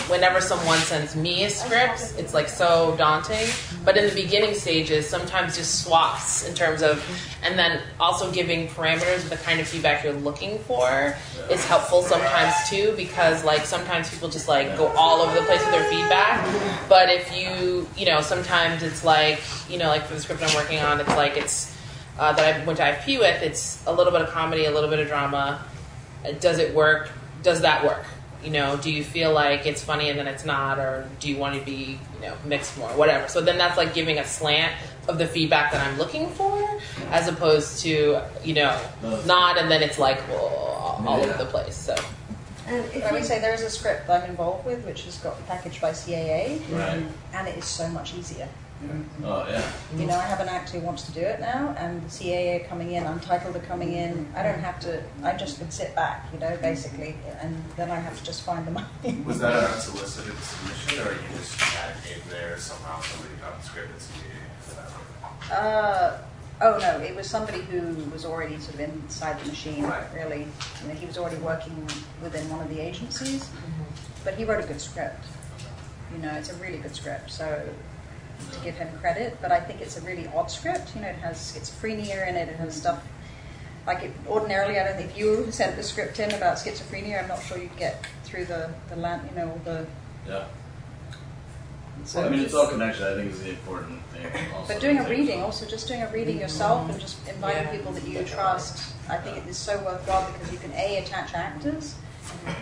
whenever someone sends me a script, it's like so daunting. But in the beginning stages, sometimes just swaps in terms of, and then also giving parameters of the kind of feedback you're looking for is helpful sometimes too, because sometimes people just go all over the place with their feedback. But if you, sometimes it's like for the script I'm working on, it's that I went to IFP with, it's a little bit of comedy, a little bit of drama. Does it work? Does that work? Do you feel like it's funny and then it's not, or do you want to be, mixed more, whatever. So then that's giving a slant of the feedback that I'm looking for, as opposed to, not, and then it's all over the place. So. I would say there is a script that I'm involved with, which has got packaged by CAA, and it is so much easier. Oh, yeah. I have an actor who wants to do it now, and the CAA are coming in, Untitled are coming in. I don't have to, I just can sit back, basically, and then I have to just find the money. Was that an unsolicited submission, or you just gave there somehow somebody got the script at CAA? Oh no, it was somebody who was already sort of inside the machine, really. He was already working within one of the agencies, but he wrote a good script. It's a really good script, so to give him credit, but I think it's a really odd script. It has schizophrenia in it. It has stuff ordinarily. I don't think if you sent the script in about schizophrenia, I'm not sure you'd get through the land. Yeah. So, it's all connection. I think is the important thing. Also, but doing a reading, just doing a reading yourself and just inviting people that you trust, I think it is so worthwhile, because you can attach actors.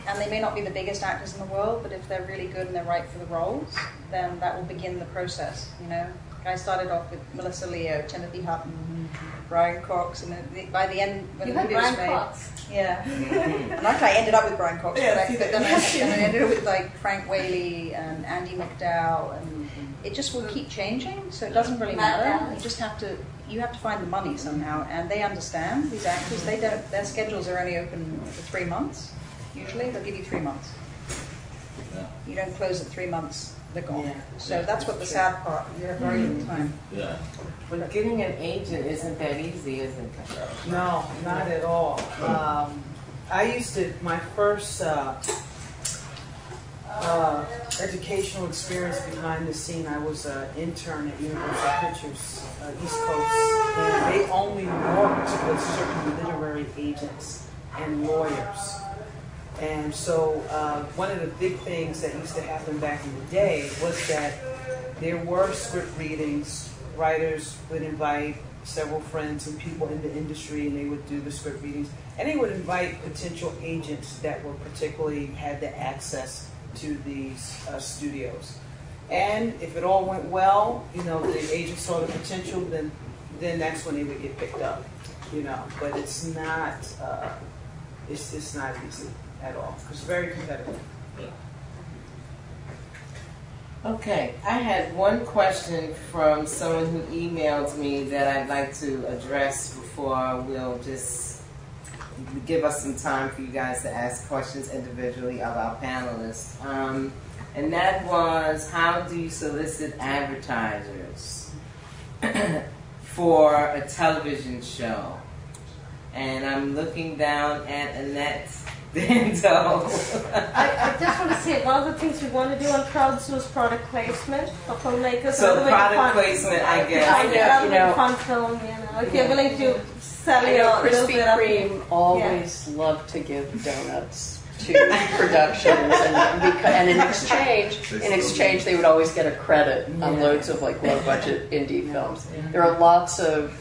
And they may not be the biggest actors in the world, but if they're really good and they're right for the roles, then that will begin the process, I started off with Melissa Leo, Timothy Hutton, Brian Cox, and by the end, when the movie was made... Cox. Yeah. And actually I ended up with Brian Cox, but then I ended up with Frank Whaley and Andy McDowell and it just will keep changing, so it doesn't really matter. You have to find the money somehow, and they understand, these actors, their schedules are only open for 3 months. Usually they'll give you 3 months. Yeah. You don't close at 3 months, they're gone. Yeah. So that's what the sad part, you have very little time. Yeah. But getting an agent isn't that easy, is it? No, not at all. I used to, my first educational experience behind the scene, I was an intern at Universal Pictures, East Coast, and they only worked with certain literary agents and lawyers. And so one of the big things that used to happen back in the day was that there were script readings. Writers would invite several friends and people in the industry, and they would do the script readings. And they would invite potential agents that were particularly had the access to these studios. And if it all went well, you know, the agent saw the potential, then that's when they would get picked up, you know. But it's not it's not easy at all. It's very competitive. Okay, I had one question from someone who emailed me that I'd like to address before we'll just give us some time for you guys to ask questions individually of our panelists. And that was, how do you solicit advertisers for a television show? And I'm looking down at Annette Dando. I just want to say, one of the things we want to do on Crowdfunding is product placement for filmmakers. So product placement, I guess. You know, fun film, you know, if you're willing to sell I your know little Krispy bit of Kreme always loved to give donuts to productions, and in exchange they would always get a credit on loads of like low budget indie films. There are lots of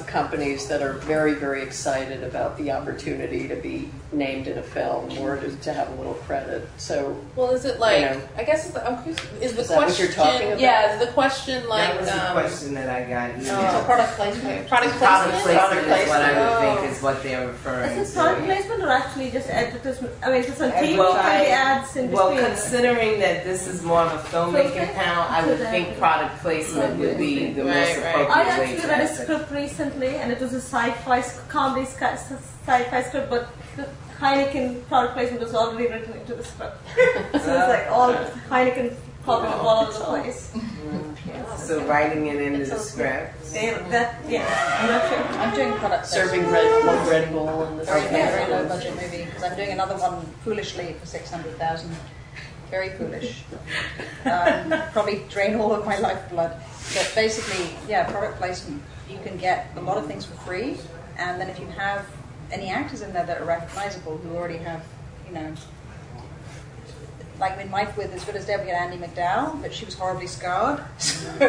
companies that are very, very excited about the opportunity to be named in a film or to have a little credit. So, well, is it like? You know, I guess is the that question. What you're talking about? Yeah, is the question like? That was the question that I got. So product placement. Product placement is what I would think is what they're referring to. Is it product placement or actually just advertisement? I mean, it's on TV or the ads in between? Well, considering that this is more of a filmmaking panel, I would think product placement would be the most appropriate I way actually to read a answer. script recently, and it was a sci-fi comedy sci-fi script, but the Heineken product placement was already written into the script. So it's like all Heineken popping up all over the place. So writing it into the script. I'm not sure. I'm doing product Serving Red Bull in the very low budget movie, because I'm doing another one foolishly for 600,000. Very foolish. Probably drain all of my lifeblood. But basically, yeah, product placement. You can get a lot of things for free, and then if you have any actors in there that are recognizable who already have, you know, like in Mike with as good as Debbie and Andy McDowell, but she was horribly scarred. I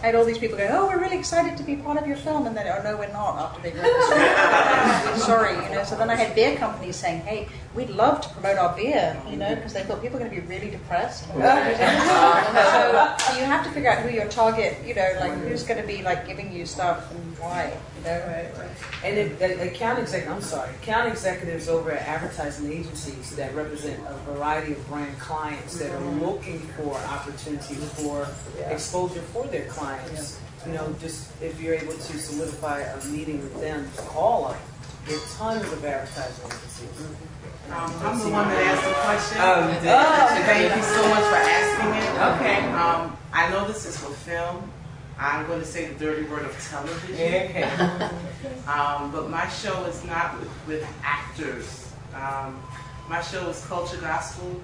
had all these people going, oh, we're really excited to be part of your film, and then, oh no, we're not, after they read the script. Sorry, you know. So then I had beer companies saying, hey, we'd love to promote our beer, you know, because they thought people are going to be really depressed. So you have to figure out who your target, you know, like who's going to be like giving you stuff and why, you know. And account executives over at advertising agencies that represent a variety of brand clients that are looking for opportunities for exposure for their clients. You know, just if you're able to solidify a meeting with them, call them. There are tons of advertising agencies. I'm the one that asked the question. Thank you so much for asking it. Okay. I know this is for film. I'm going to say the dirty word of television. Okay. But my show is not with actors. My show is Culture Gospel,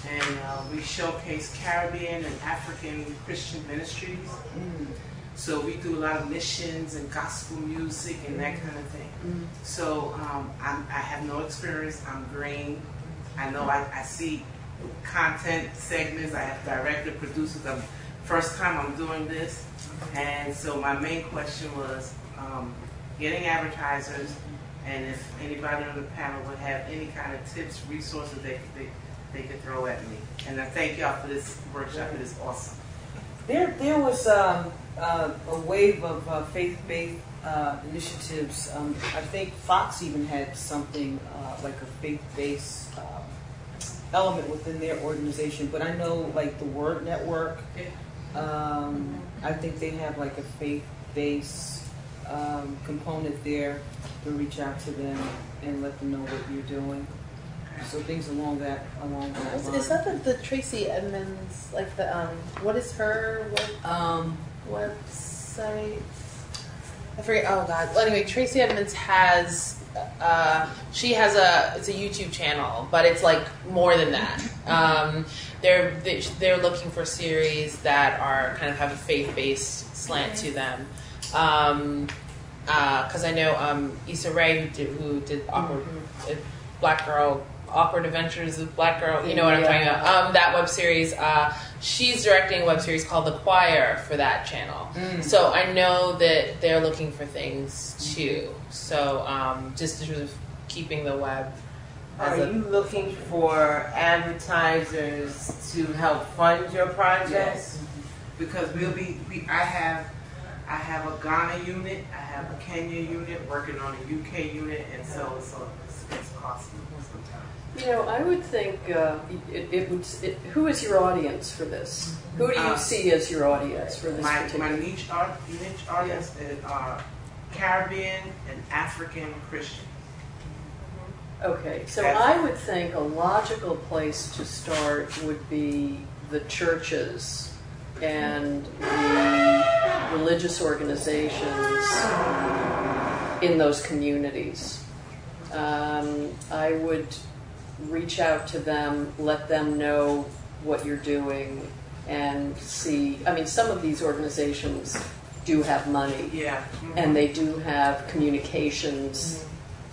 and we showcase Caribbean and African Christian ministries. So we do a lot of missions and gospel music and that kind of thing. So I have no experience. I'm green. I know I see content segments. I have directed, producers. First time I'm doing this. And so my main question was getting advertisers, and if anybody on the panel would have any kind of tips, resources they could throw at me. And I thank y'all for this workshop. It is awesome. There was a wave of faith-based initiatives. I think Fox even had something like a faith-based element within their organization. But I know like the Word Network, I think they have like a faith-based component there to reach out to them and let them know what you're doing. So things along that line. Is that the Tracy Edmonds, like the what is her website? I forget. Oh God. Well, anyway, Tracy Edmonds has it's a YouTube channel, but it's like more than that. They're looking for series that are kind of have a faith-based slant to them. Because I know Issa Rae who did Awkward Black Girl. Awkward Adventures of Black Girl, you know what I'm talking about. That web series, she's directing a web series called The Choir for that channel. So I know that they're looking for things too. So just sort of keeping the web. Are you looking for advertisers to help fund your project? Yes, because I have a Ghana unit, I have a Kenya unit, working on a UK unit, and so it's costly sometimes. You know, I would think who is your audience for this? Who do you see as your audience for this particular? My niche audience is Caribbean and African Christian. Okay, so I would think a logical place to start would be the churches and the religious organizations in those communities. I would reach out to them, let them know what you're doing, and see. I mean, some of these organizations do have money, and they do have communications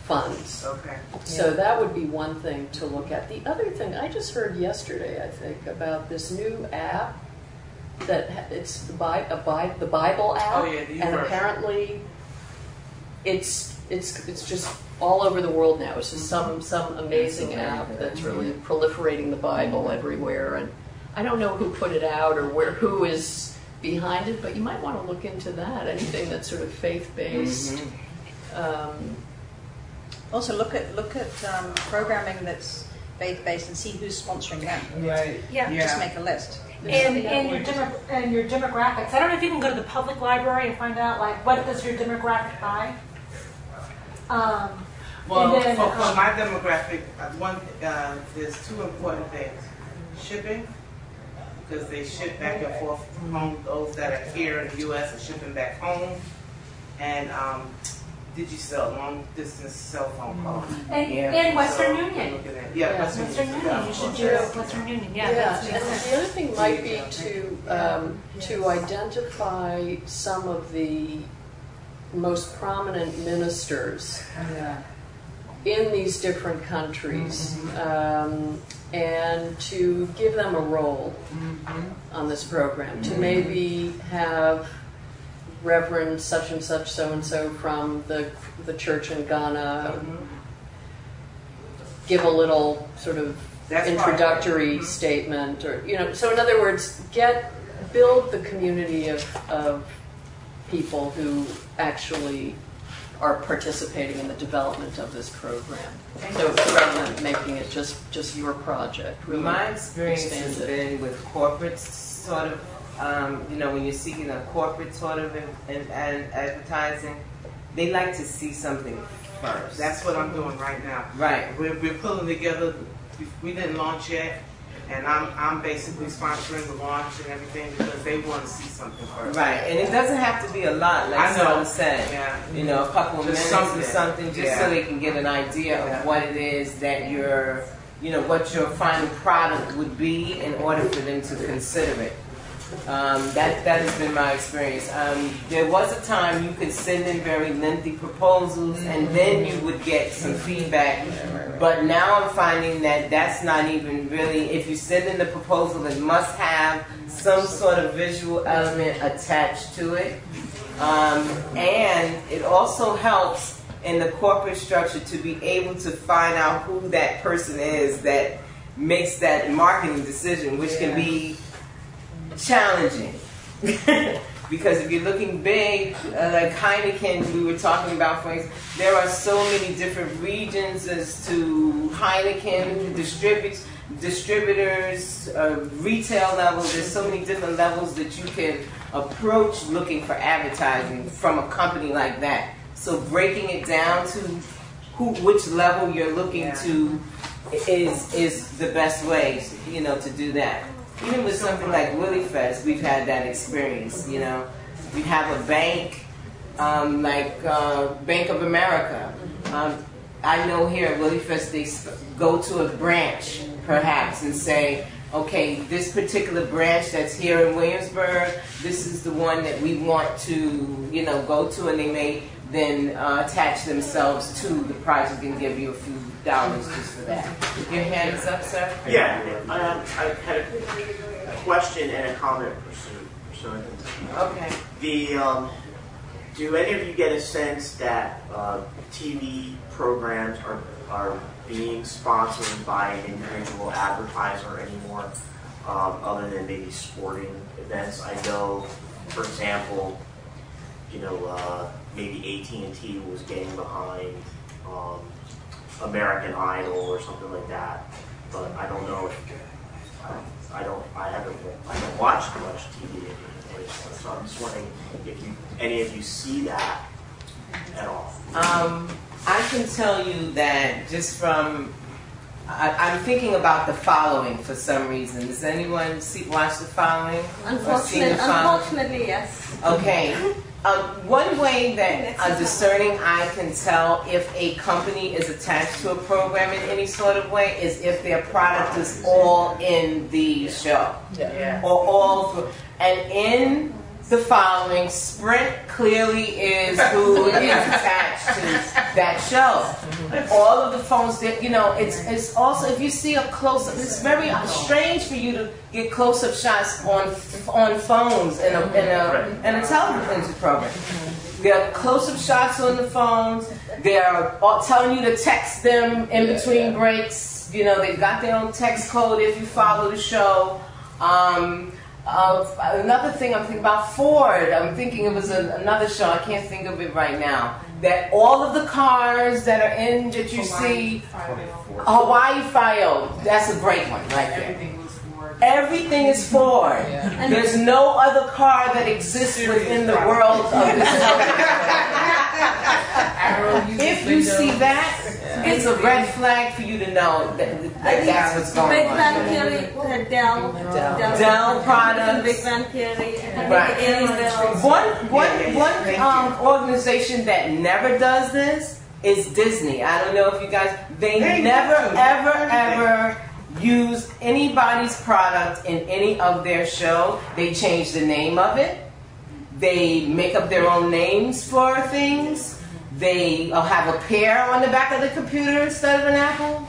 funds. Okay. So that would be one thing to look at. The other thing, I just heard yesterday, I think, about this new app that it's the Bible app, and apparently it's just all over the world now. It's just some amazing app that's really proliferating the Bible everywhere. And I don't know who put it out or who is behind it, but you might want to look into that. Anything that's sort of faith-based. Also, look at programming that's faith-based and see who's sponsoring them. Right. Yeah. Just make a list. And your demographics. I don't know if you can go to the public library and find out like what does your demographic buy. Well, for my demographic, there's two important things: shipping, because they ship back and forth from home. Those that are here in the U.S. are shipping back home, and Digicel, long distance cell phone calls. And Western Union. Western Union. You should do Western Union. And the other thing might be to identify some of the most prominent ministers in these different countries, and to give them a role on this program. To maybe have Reverend such and such, so and so from the church in Ghana give a little sort of introductory statement, or So in other words, build the community of people who actually are participating in the development of this program. So rather than making it just your project, really my experience has been with corporates, sort of. When you're seeking a corporate sort of advertising, they like to see something first. That's what I'm doing right now. Right. We're pulling together. We didn't launch yet, and I'm basically sponsoring the launch and everything because they want to see something first. Right, and it doesn't have to be a lot, like someone said. Yeah. A couple of minutes or something, just so they can get an idea of what it is that you're, what your final product would be in order for them to consider it. That has been my experience. There was a time you could send in very lengthy proposals and then you would get some feedback. But now I'm finding that that's not even really, if you send in the proposal, it must have some sort of visual element attached to it. And it also helps in the corporate structure to be able to find out who that person is that makes that marketing decision, which can be challenging. Because if you're looking big, like Heineken, we were talking about, for instance, there are so many different regions as to Heineken distributes. distributors, retail levels. There's so many different levels that you can approach looking for advertising from a company like that. So breaking it down to which level you're looking to is the best way, you know, to do that. Even with something like WILLiFEST, we've had that experience. You know, we have a bank like Bank of America. I know here at WILLiFEST they go to a branch perhaps and say, okay, this particular branch that's here in Williamsburg, this is the one that we want to, you know, go to, and they may then attach themselves to the project and give you a few dollars just for that. Your hand is up, sir? Yeah, I had a question and a comment pursuant. Okay. Do any of you get a sense that TV programs are being sponsored by an individual advertiser anymore, other than maybe sporting events? I know, for example, you know, maybe AT&T was getting behind American Idol or something like that, but I don't know if I haven't watched much TV anymore, so I'm just wondering if any of you see that at all. I can tell you that just from, I'm thinking about The Following for some reason. Does anyone watch The Following? Unfortunately, yes. Okay. One way that a discerning eye can tell if a company is attached to a program in any sort of way is if their product is all in the show. Yeah. Or all through. And in The Following, Sprint clearly is who is attached to that show. All of the phones that, you know, it's also, if you see a close-up, it's very strange for you to get close-up shots on phones in a television program. There are close-up shots on the phones. They're telling you to text them in between breaks. You know, they've got their own text code if you follow the show. Another thing I'm thinking about, Ford. I'm thinking it was another show. I can't think of it right now. That all of the cars that are in that you see, Hawaii Fire. That's a great one right there. Everything is Ford. Yeah. There's no other car that exists within the world of this company. If you see that, it's a red flag for you to know that that's what's going on. Big Bang Theory, Dell products. Big Bang Theory. One organization that never does this is Disney. I don't know if you guys, they never, ever use anybody's product in any of their show. They change the name of it. They make up their own names for things. They have a pear on the back of the computer instead of an apple.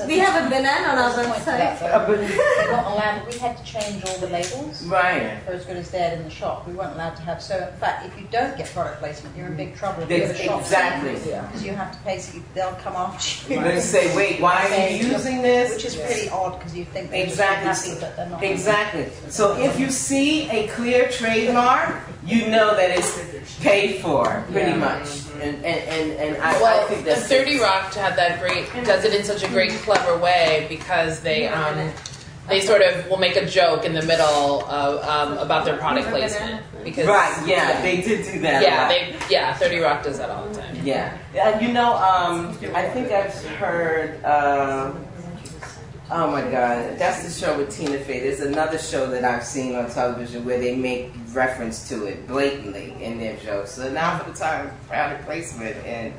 We have a banana on our website. We're not allowed. We had to change all the labels. Right. For As Good as Dead in the shop, we weren't allowed to have. So in fact, if you don't get product placement, you're in big trouble. Exactly. Because you have to pay. So they'll come after you. They say, "Wait, why are you using this?" Which is pretty odd because you think they're exactly, happy, but they're not. Exactly. So if you see a clear trademark, you know that it's paid for. Pretty much, and I think that's 30 Rock had that does it in such a great, clever way because they sort of will make a joke in the middle of about their product placement because they did do that. 30 Rock does that all the time. You know, I think I've heard. Oh my God, that's the show with Tina Fey. There's another show that I've seen on television where they make reference to it blatantly in their show. So now for the time, product placement and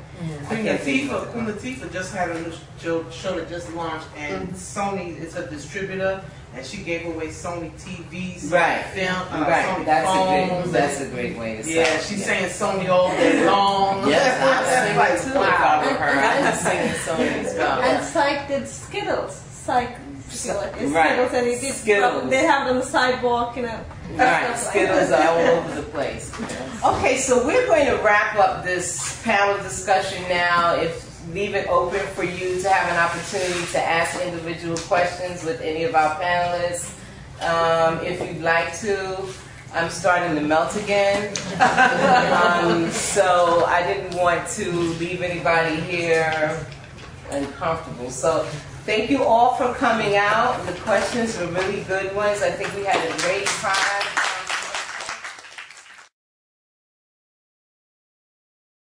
Queen Latifah just had a new show that just launched, and Sony is a distributor, and she gave away Sony TVs, film, Sony phones. That's a great way to say it. Yeah, she's saying Sony all day long. Yes, I'm singing too if I were her. I'm singing Sony as well. And Psych did Skittles. Skittles, and he did. Skittles. They have them on the sidewalk, you know. Right, Skittles are all over the place. Okay, so we're going to wrap up this panel discussion now. Leave it open for you to have an opportunity to ask individual questions with any of our panelists. If you'd like to. I'm starting to melt again. So I didn't want to leave anybody here uncomfortable. So Thank you all for coming out. The questions were really good ones. I think we had a great time.